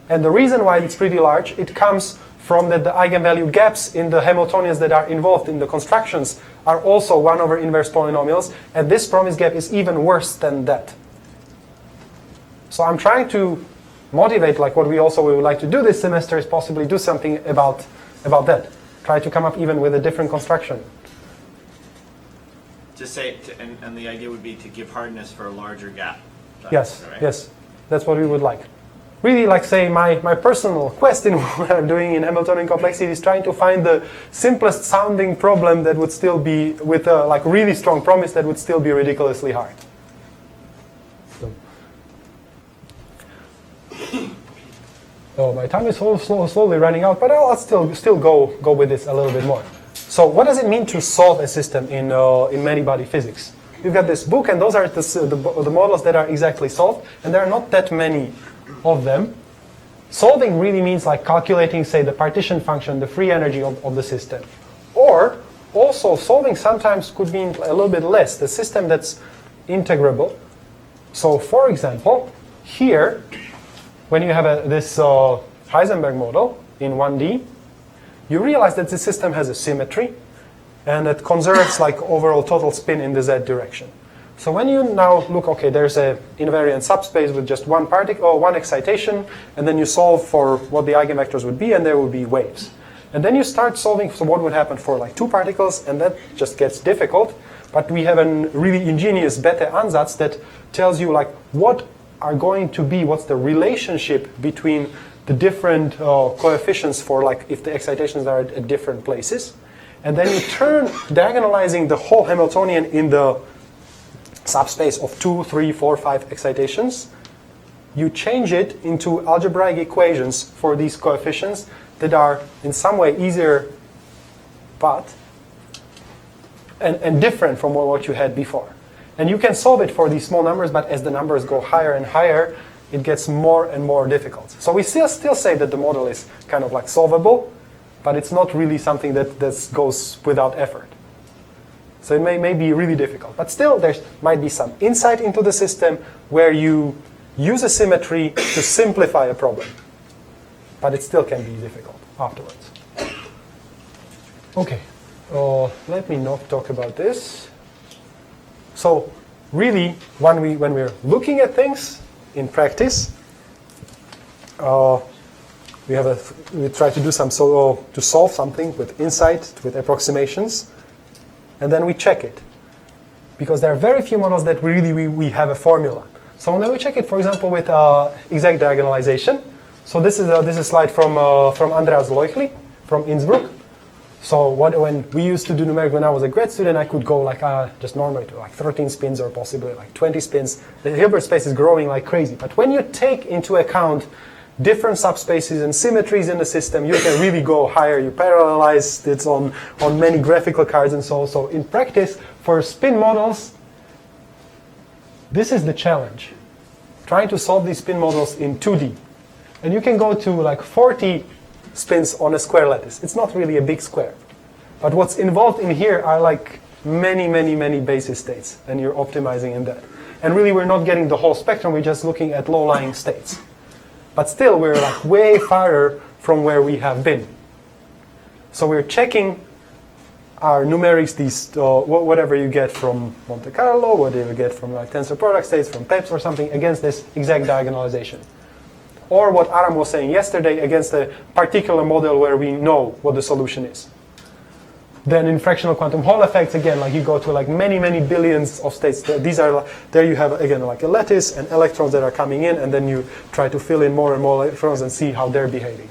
And the reason why it's pretty large, it comes from that the eigenvalue gaps in the Hamiltonians that are involved in the constructions are also 1 over inverse polynomials, and this promise gap is even worse than that. So I'm trying to motivate, like what we would like to do this semester is possibly do something about that. Try to come up even with a different construction. To say, and the idea would be to give hardness for a larger gap. Yes, right? yes, that's what we would like. Really, like say, my personal quest in what I'm doing in Hamiltonian complexity is trying to find the simplest sounding problem that would still be with a like really strong promise that would still be ridiculously hard. So my time is slowly running out, but I'll still go with this a little bit more. So what does it mean to solve a system in many-body physics? You've got this book, and those are the models that are exactly solved, and there are not that many of them. Solving really means like calculating, say, the partition function, the free energy of the system. Or also solving sometimes could mean a little bit less, the system that's integrable. So for example, here, when you have this Heisenberg model in 1D, you realize that the system has a symmetry and it conserves like overall total spin in the z direction. So when you now look, okay, there's an invariant subspace with just one particle or one excitation, and then you solve for what the eigenvectors would be, and there would be waves. And then you start solving for what would happen for like 2 particles, and that just gets difficult. But we have a really ingenious Bethe ansatz that tells you like what are going to be, what's the relationship between the different coefficients for like if the excitations are at different places. And then you turn diagonalizing the whole Hamiltonian in the subspace of 2, 3, 4, 5 excitations. You change it into algebraic equations for these coefficients that are in some way easier and different from what you had before. And you can solve it for these small numbers, but as the numbers go higher and higher, it gets more and more difficult. So we still say that the model is kind of like solvable, but it's not really something that goes without effort. So it may be really difficult. But still, there might be some insight into the system where you use a symmetry to simplify a problem. But it still can be difficult afterwards. Okay, let me not talk about this. So really, when we're looking at things in practice, we try to do to solve something with insight, with approximations, and then we check it. Because there are very few models that we have a formula. So now we check it, for example, with exact diagonalization. So this is a slide from Andreas Leuchli from Innsbruck. So when we used to do numeric when I was a grad student, I could go like just normally to like 13 spins or possibly like 20 spins. The Hilbert space is growing like crazy. But when you take into account different subspaces and symmetries in the system, you can really go higher. You parallelize it on many graphical cards and so on. So in practice, for spin models, this is the challenge. Trying to solve these spin models in 2D. And you can go to like 40 spins on a square lattice. It's not really a big square. But what's involved in here are like many basis states, and you're optimizing in that. And really we're not getting the whole spectrum, we're just looking at low-lying states. But still we're like way farther from where we have been. So we're checking our numerics, these whatever you get from Monte Carlo, whatever you get from like tensor product states, from PEPs or something, against this exact diagonalization. Or what Aram was saying yesterday, against a particular model where we know what the solution is. Then in fractional quantum Hall effects, again, like you go to like many billions of states. These are, there you have, again, like a lattice and electrons that are coming in, and then you try to fill in more and more electrons and see how they're behaving.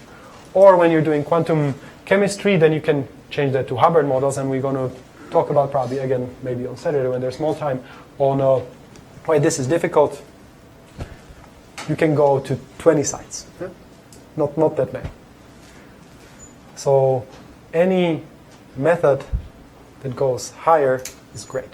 Or when you're doing quantum chemistry, then you can change that to Hubbard models, and we're going to talk about probably, again, maybe on Saturday when there's more time, on why this is difficult. You can go to 20 sites, not that many. So any method that goes higher is great.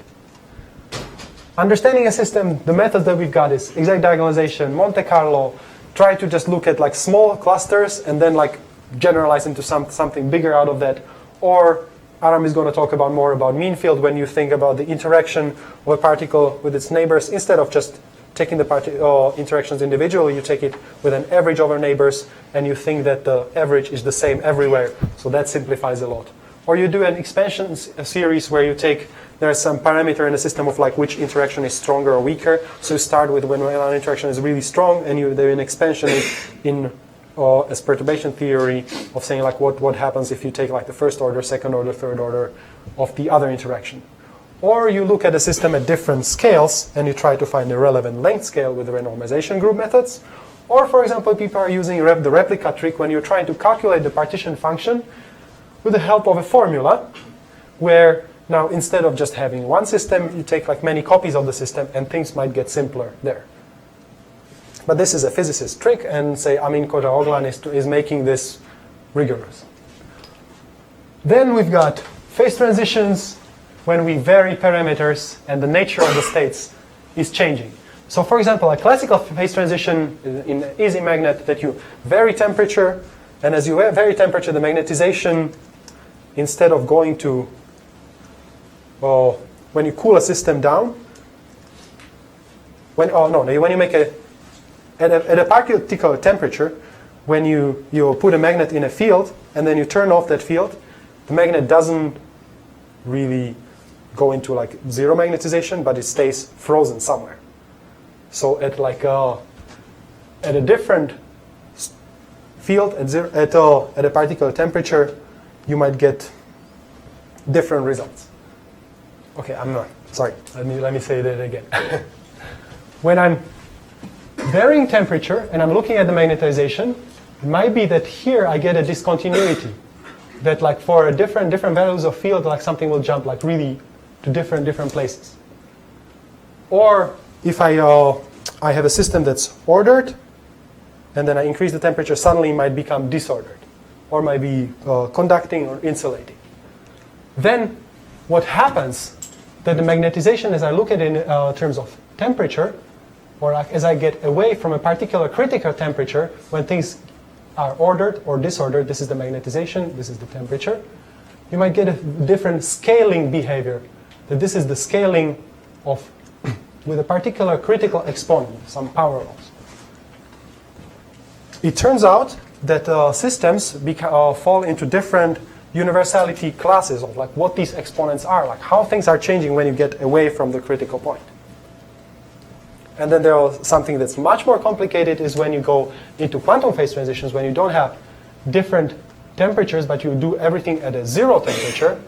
Understanding a system, the methods that we've got is exact diagonalization, Monte Carlo. Try to just look at like small clusters and then like generalize into something bigger out of that. Or Aram is going to talk about more about mean field when you think about the interaction of a particle with its neighbors. Instead of just taking the interactions individually, you take it with an average over neighbors, and you think that the average is the same everywhere. So that simplifies a lot. Or you do an expansion series where you take, there's some parameter in the system of like which interaction is stronger or weaker. So you start with when one interaction is really strong, and you do an expansion in as perturbation theory of saying like what happens if you take like the first order, second order, third order of the other interaction. Or you look at the system at different scales and you try to find the relevant length scale with the renormalization group methods. Or, for example, people are using the replica trick when you're trying to calculate the partition function with the help of a formula, where now instead of just having one system, you take like many copies of the system, and things might get simpler there. But this is a physicist trick, and say Amin Koja-Oglan is making this rigorous. Then we've got phase transitions, when we vary parameters and the nature of the states is changing. So for example, a classical phase transition in an easy magnet that you vary temperature, and as you vary temperature, the magnetization, instead of going to, when you cool a system down, when you make at a particular temperature, when you put a magnet in a field and then you turn off that field, the magnet doesn't really go into like zero magnetization, but it stays frozen somewhere. So at like at a different field at a particular temperature, you might get different results. Okay, I'm not sorry. Let me say that again. When I'm varying temperature and I'm looking at the magnetization, it might be that here I get a discontinuity. That like for a different values of field, like something will jump like really to different places. Or if I have a system that's ordered, and then I increase the temperature, suddenly it might become disordered, or might be conducting or insulating. Then what happens that the magnetization, as I look at it in terms of temperature, or as I get away from a particular critical temperature, when things are ordered or disordered, this is the magnetization, this is the temperature, you might get a different scaling behavior. That this is the scaling of with a particular critical exponent, some power laws. it turns out that systems fall into different universality classes of like what these exponents are, like how things are changing when you get away from the critical point. And then there's something that's much more complicated is when you go into quantum phase transitions, when you don't have different temperatures, but you do everything at a zero temperature,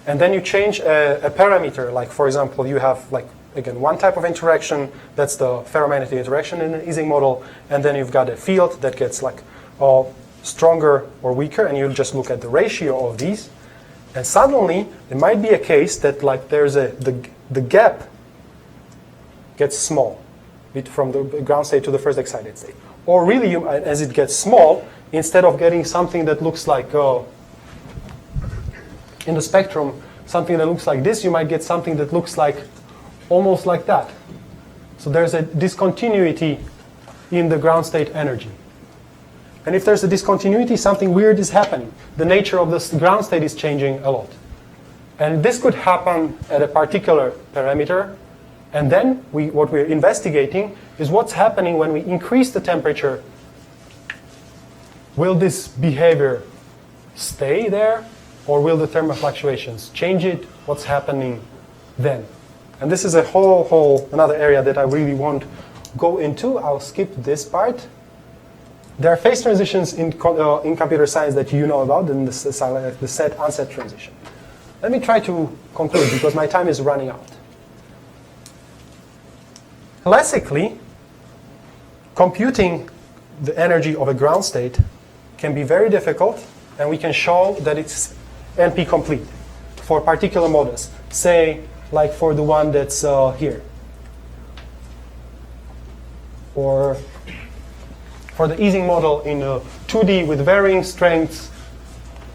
and then you change a parameter. Like, for example, you have, like, again, one type of interaction, that's the ferromagnetic interaction in the Ising model, and then you've got a field that gets like stronger or weaker, and you just look at the ratio of these, and suddenly there might be a case that like there's the gap gets small from the ground state to the first excited state. Or really, as it gets small, instead of getting something that looks like, in the spectrum, something that looks like this, you might get something that looks like, almost like that. So there's a discontinuity in the ground state energy. And if there's a discontinuity, something weird is happening. The nature of the ground state is changing a lot. And this could happen at a particular parameter. And then what we're investigating is what's happening when we increase the temperature. Will this behavior stay there, or will the thermal fluctuations change it? What's happening then? And this is a whole another area that I really won't go into. I'll skip this part. There are phase transitions in computer science that you know about, and the set-unset transition. Let me try to conclude because my time is running out. Classically, computing the energy of a ground state can be very difficult, and we can show that it's NP-complete for particular models. Say, like for the one that's here. Or for the Ising model in 2D with varying strengths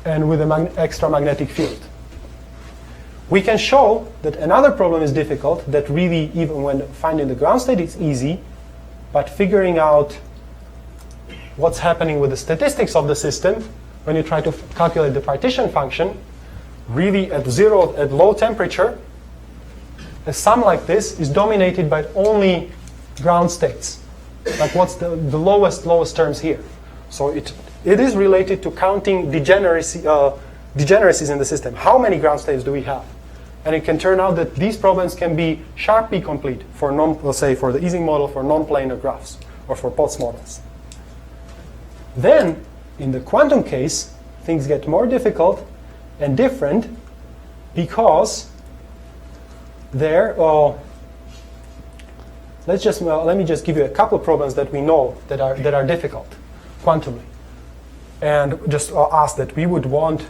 and with an extra magnetic field. We can show that another problem is difficult, that really even when finding the ground state is easy, but figuring out what's happening with the statistics of the system when you try to calculate the partition function, really at low temperature, a sum like this is dominated by only ground states. Like what's the lowest terms here. So it is related to counting degeneracies in the system. How many ground states do we have? And it can turn out that these problems can be sharply complete for let's say for the Ising model, for non-planar graphs, or for Potts models. Then, in the quantum case, things get more difficult and different because there. Let me just give you a couple of problems that we know that are difficult quantumly, and just ask that we would want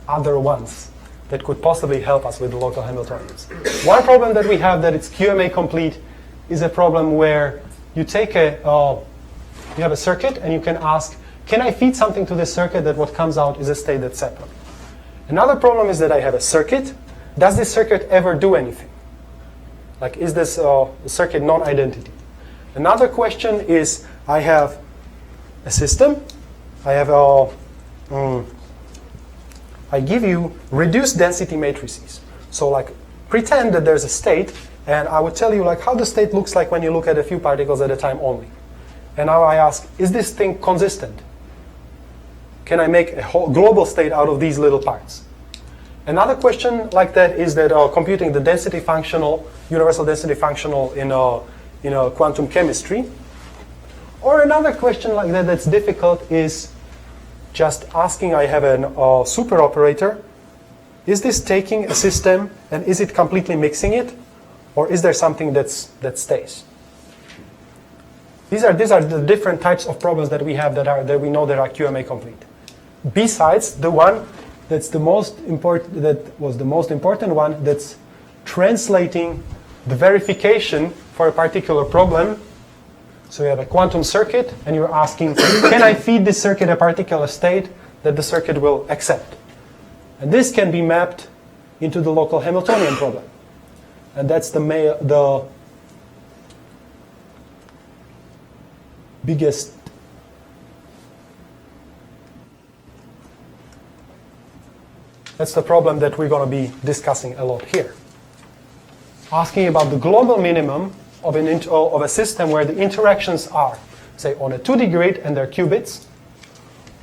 other ones that could possibly help us with the local Hamiltonians. One problem that we have that it's QMA-complete is a problem where you take you have a circuit and you can ask, can I feed something to this circuit that what comes out is a state that's separate? Another problem is that I have a circuit. Does this circuit ever do anything? Like, is this circuit non-identity? Another question is, I have a system. I have I give you reduced density matrices. So like, pretend that there's a state, and I would tell you like how the state looks like when you look at a few particles at a time only. And now I ask, is this thing consistent? Can I make a whole global state out of these little parts? Another question like that is that computing the density functional, universal density functional in quantum chemistry. Or another question like that that's difficult is just asking, I have a super operator. Is this taking a system and is it completely mixing it? Or is there something that stays? These are the different types of problems that we have that we know that are QMA complete. Besides the one that's the most important, that was the most important one, that's translating the verification for a particular problem. So you have a quantum circuit, and you're asking, can I feed this circuit a particular state that the circuit will accept? And this can be mapped into the local Hamiltonian problem. And that's the biggest that's the problem that we're going to be discussing a lot here. Asking about the global minimum of a system where the interactions are say, on a 2D grid and they're qubits,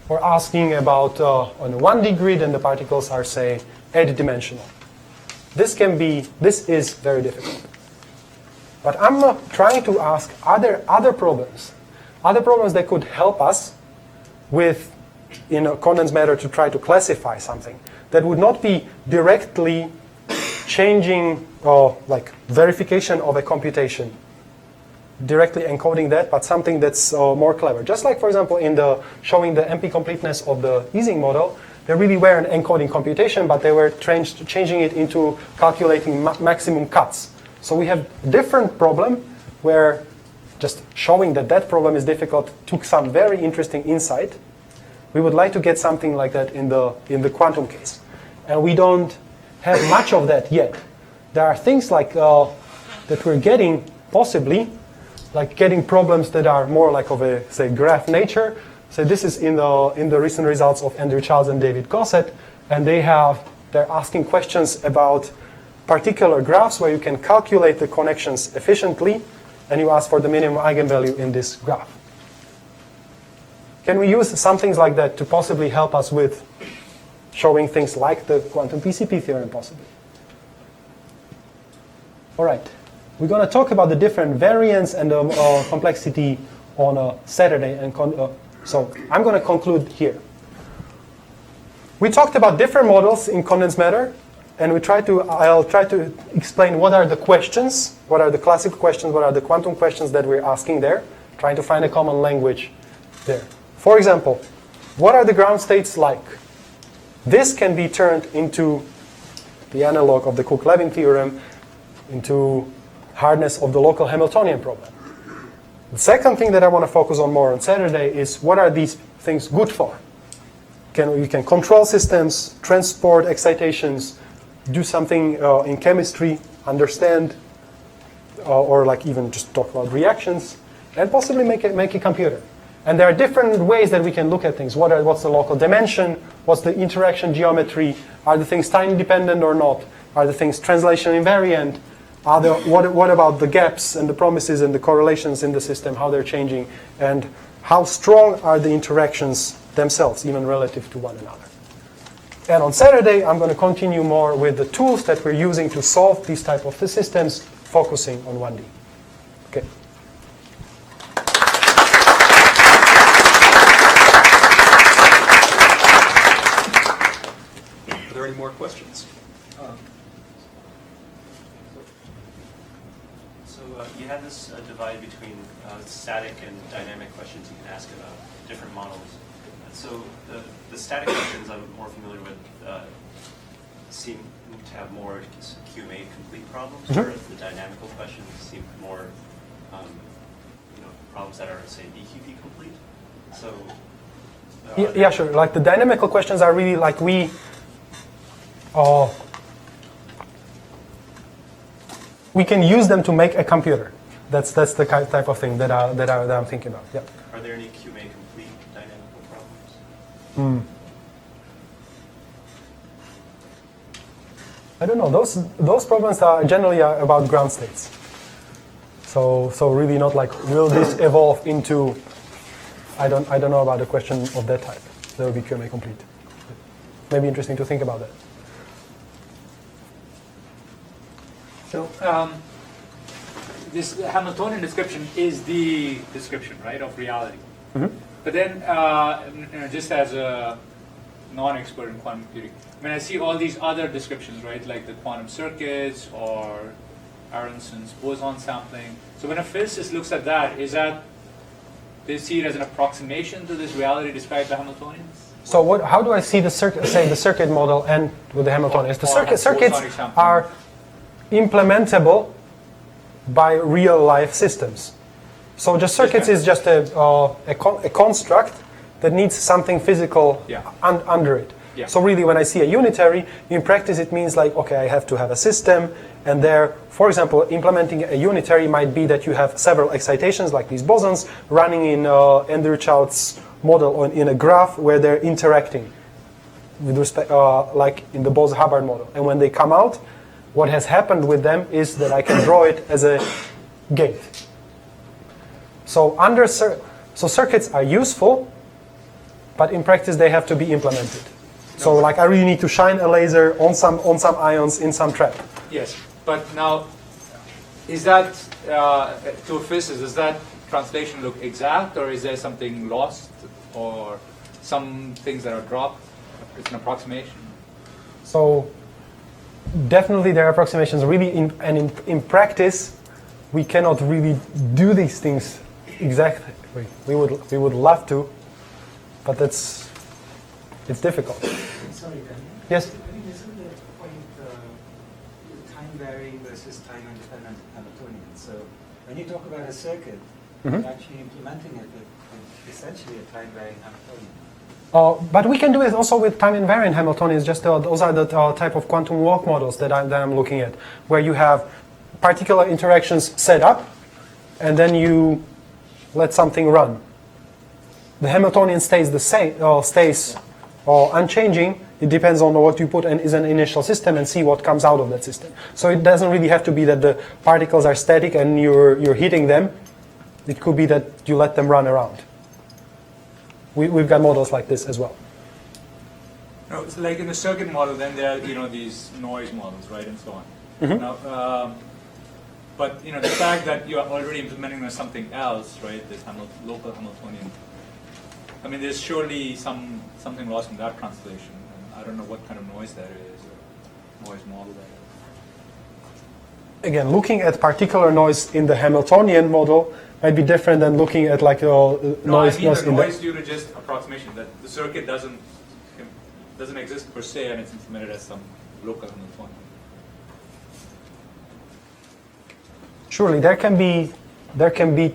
or asking about on a 1D grid and the particles are, say, 8-dimensional. This is very difficult. But I'm trying to ask, are there other problems that could help us with, in a condensed matter, to try to classify something that would not be directly changing or like verification of a computation, directly encoding that, but something that's more clever. Just like, for example, in the showing the MP completeness of the Ising model, they really were an encoding computation, but they were changing it into calculating maximum cuts. So we have a different problem where just showing that that problem is difficult took some very interesting insight. We would like to get something like that in the quantum case. And we don't have much of that yet. There are things like that we're getting, possibly, like getting problems that are more like of a, say, graph nature. So this is in the recent results of Andrew Charles and David Gossett, and they're asking questions about particular graphs where you can calculate the connections efficiently, and you ask for the minimum eigenvalue in this graph. Can we use some things like that to possibly help us with showing things like the quantum PCP theorem, possibly? All right. We're going to talk about the different variance and complexity on Saturday. So I'm going to conclude here. We talked about different models in condensed matter, and I'll try to explain what are the questions, what are the classical questions, what are the quantum questions that we're asking there, trying to find a common language there. For example, what are the ground states like? This can be turned into the analog of the Cook-Levin theorem, into hardness of the local Hamiltonian problem. The second thing that I want to focus on more on Saturday is what are these things good for? You can control systems, transport excitations, do something in chemistry, understand, or like even just talk about reactions, and possibly make a computer. And there are different ways that we can look at things. What's the local dimension? What's the interaction geometry? Are the things time dependent or not? Are the things translation invariant? What about the gaps and the promises and the correlations in the system, how they're changing, and how strong are the interactions themselves, even relative to one another? And on Saturday, I'm going to continue more with the tools that we're using to solve these type of systems, focusing on 1D. Okay. Are there any more questions? You had this divide between static and dynamic questions you can ask about different models. So the static questions I'm more familiar with seem to have more QMA-complete problems, whereas the dynamical questions seem more problems that are, say, BQP-complete. So yeah, sure. Like the dynamical questions are really like we can use them to make a computer. That's the type of thing that I'm thinking about. Yeah. Are there any QMA-complete dynamical problems? I don't know. Those problems are generally about ground states. So really not like will this evolve into. I don't know about a question of that type. That would be QMA-complete. Maybe interesting to think about that. So this Hamiltonian description is the description, right, of reality. Mm-hmm. But then, just as a non-expert in quantum computing, when I see all these other descriptions, right, like the quantum circuits or Aronson's boson sampling. So when a physicist looks at that, they see it as an approximation to this reality described by Hamiltonians? So how do I see the circuit model and with the Hamiltonians? The circuits are implementable by real-life systems. So just circuits is just a construct that needs something physical under it. Yeah. So really, when I see a unitary, in practice it means like, okay, I have to have a system, and there, for example, implementing a unitary might be that you have several excitations, like these bosons, running in Andrew Child's model or in a graph where they're interacting with respect, like in the Bose-Hubbard model. And when they come out, what has happened with them is that I can draw it as a gate. So So circuits are useful, but in practice they have to be implemented. So like I really need to shine a laser on some ions in some trap. Yes, but now, is that, to a physicist, does that translation look exact, or is there something lost, or some things that are dropped? It's an approximation. So definitely there are approximations. Really, in practice, we cannot really do these things exactly. We would love to, but it's difficult. Sorry, Daniel. Yes. I mean, isn't the point time varying versus time independent Hamiltonian? So when you talk about a circuit, Mhm. you're actually implementing it with essentially a time varying Hamiltonian. But we can do it also with time invariant Hamiltonians. Just those are the type of quantum walk models that I'm looking at, where you have particular interactions set up, and then you let something run. The Hamiltonian stays the same, stays unchanging. It depends on what you put in is an initial system and see what comes out of that system. So it doesn't really have to be that the particles are static and you're hitting them. It could be that you let them run around. We've got models like this as well. No, it's like in the circuit model, then there are these noise models, right, and so on. Mhm. Now, but the fact that you are already implementing something else, right, this local Hamiltonian. I mean, there's surely something lost in that translation. And I don't know what kind of noise that is, or noise model that is. Again, looking at particular noise in the Hamiltonian model might be different than looking at like noise. No, I mean noise the in noise due to just approximation, that the circuit doesn't exist per se, and it's implemented as some local Hamiltonian. Surely there can be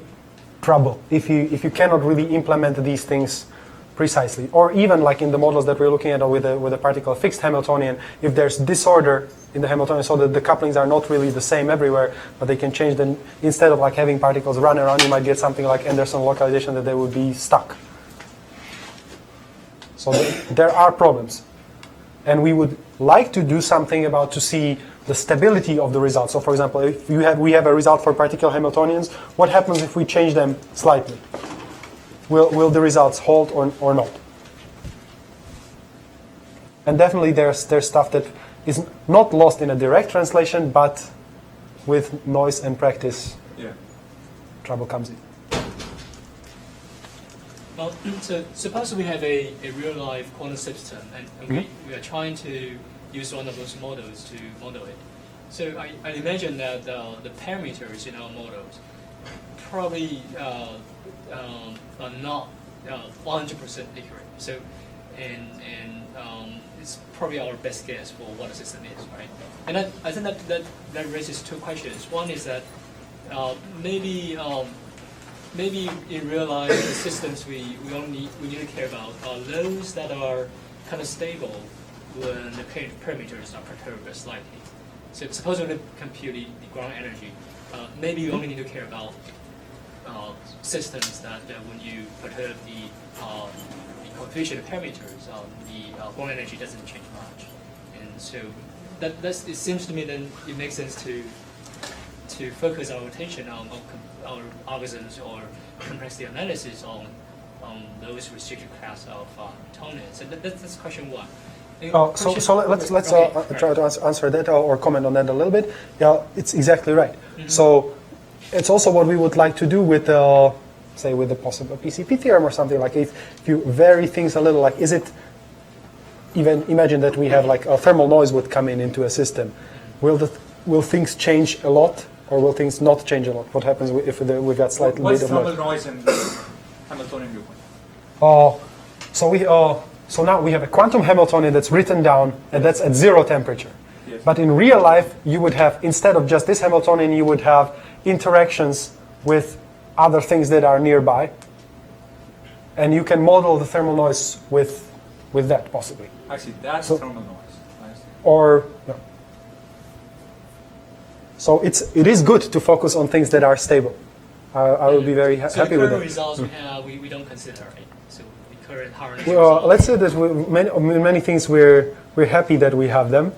trouble if you cannot really implement these things precisely, or even like in the models that we're looking at with a particle fixed Hamiltonian, if there's disorder in the Hamiltonian so that the couplings are not really the same everywhere, but they can change, then instead of like having particles run around, you might get something like Anderson localization that they would be stuck. So there are problems, and we would like to do something about to see the stability of the results. So for example, if we have a result for particular Hamiltonians, what happens if we change them slightly? Will the results hold or not? And definitely there's stuff that is not lost in a direct translation, but with noise and practice, trouble comes in. Well, so suppose we have a real-life quantum system, and we are trying to use one of those models to model it. So I imagine that the parameters in our models probably are not 100% accurate. So, and it's probably our best guess for what a system is, right? And I think that raises two questions. One is that maybe in real life the systems we need to care about are those that are kind of stable when the parameters are perturbed slightly. So suppose we compute the ground energy, maybe you only need to care about systems that when you perturb the coefficient parameters, the ground energy doesn't change much. And so it seems to me then it makes sense to focus our attention on our algorithms or complexity analysis on those restricted class of Hamiltonians. So that's question one. So let's try to answer that or comment on that a little bit. Yeah, it's exactly right. Mm-hmm. So it's also what we would like to do with, say, with the possible PCP theorem or something. Like if you vary things a little, like is it even imagine that we have like a thermal noise would come into a system. Will things change a lot, or will things not change a lot? What happens if we've got slightly bit of noise? What's thermal noise in Hamiltonian viewpoint? So now we have a quantum Hamiltonian that's written down, and that's at 0 temperature. Yes. But in real life, you would have, instead of just this Hamiltonian, you would have interactions with other things that are nearby. And you can model the thermal noise with that, possibly. Actually, that's thermal noise. I see. Or, no. So it is good to focus on things that are stable. I will be very happy with that. So the current results we have, we don't consider, right? So the current harness Well, let's say that many things we're happy that we have them,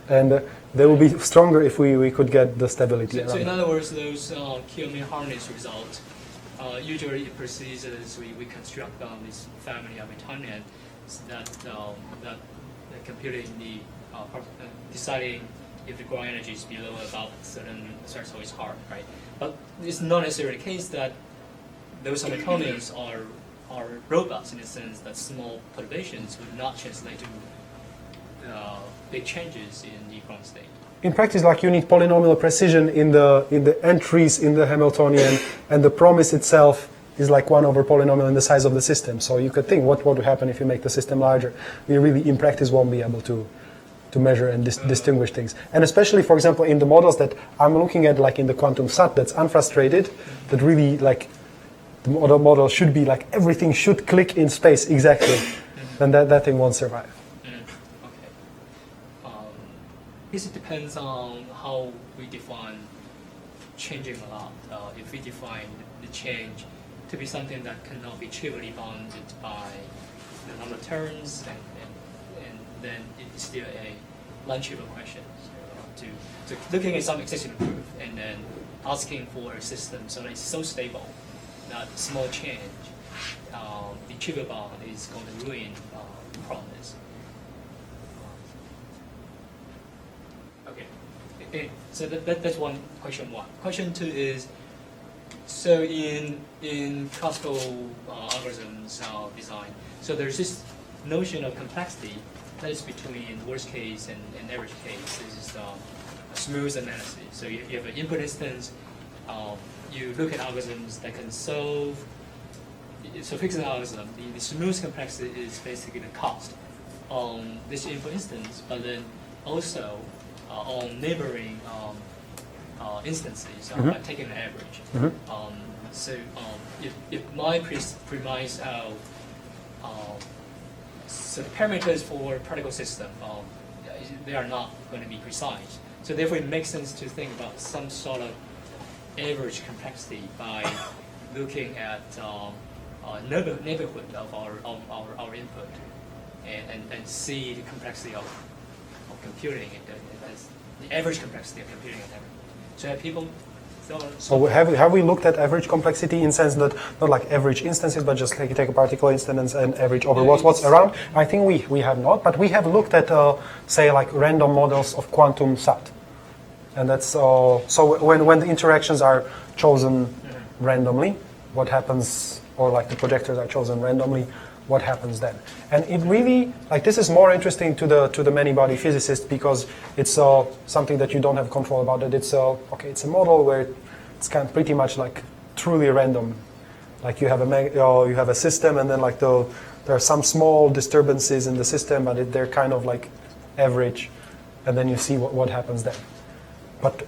and they will be stronger if we could get the stability. So in other words, those QMA harness results usually it proceeds as we construct this family of Hamiltonian that computing deciding if the ground energy is below about certain threshold is hard, right? But it's not necessarily the case that those Hamiltonians are robust in the sense that small perturbations would not translate to big changes in the ground state. In practice, like you need polynomial precision in the entries in the Hamiltonian, and the promise itself is like 1 over polynomial in the size of the system. So you could think what would happen if you make the system larger. We really, in practice, won't be able to measure and distinguish things. And especially, for example, in the models that I'm looking at, like in the quantum SAT, that's unfrustrated, that really like the model should be like everything should click in space exactly, then that thing won't survive. This depends on how we define changing a lot. If we define the change to be something that cannot be trivially bounded by the number of turns, and then it's still a non-trivial question. So looking at some existing proof and then asking for a system so that it's so stable that small change, the trivial bound is going to ruin the promise. Okay, so that's question one. Question two is, so in classical algorithms design, so there's this notion of complexity that is between worst case and average case. This is a smooth analysis. So you have an input instance, you look at algorithms that can solve, so fixed algorithm, the smooth complexity is basically the cost on this input instance, but then also on neighboring instances by taking an average. So if my premise of so the parameters for particle system, they are not going to be precise. So therefore it makes sense to think about some sort of average complexity by looking at neighborhood of our input and see the complexity of computing as the average complexity of computing an average. So have people So have we looked at average complexity in sense that not like average instances, but just like you take a particular instance and average over what's around? I think we have not, but we have looked at say like random models of quantum SAT, and that's so when the interactions are chosen randomly, what happens, or like the projectors are chosen randomly, what happens then? And it really, like, this is more interesting to the many-body physicist because it's something that you don't have control about. It. It's it's a model where it's kind of pretty much like truly random. Like you have a system, and then like there are some small disturbances in the system, but they're kind of like average, and then you see what happens then. But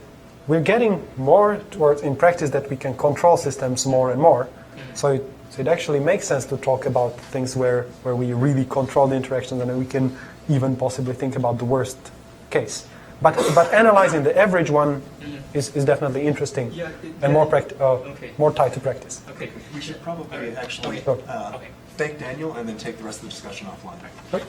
we're getting more towards in practice that we can control systems more and more. So it actually makes sense to talk about things where we really control the interactions, and then we can even possibly think about the worst case. But analyzing the average one is definitely interesting and more tied to practice. Okay, we should probably actually thank Daniel and then take the rest of the discussion offline. Okay.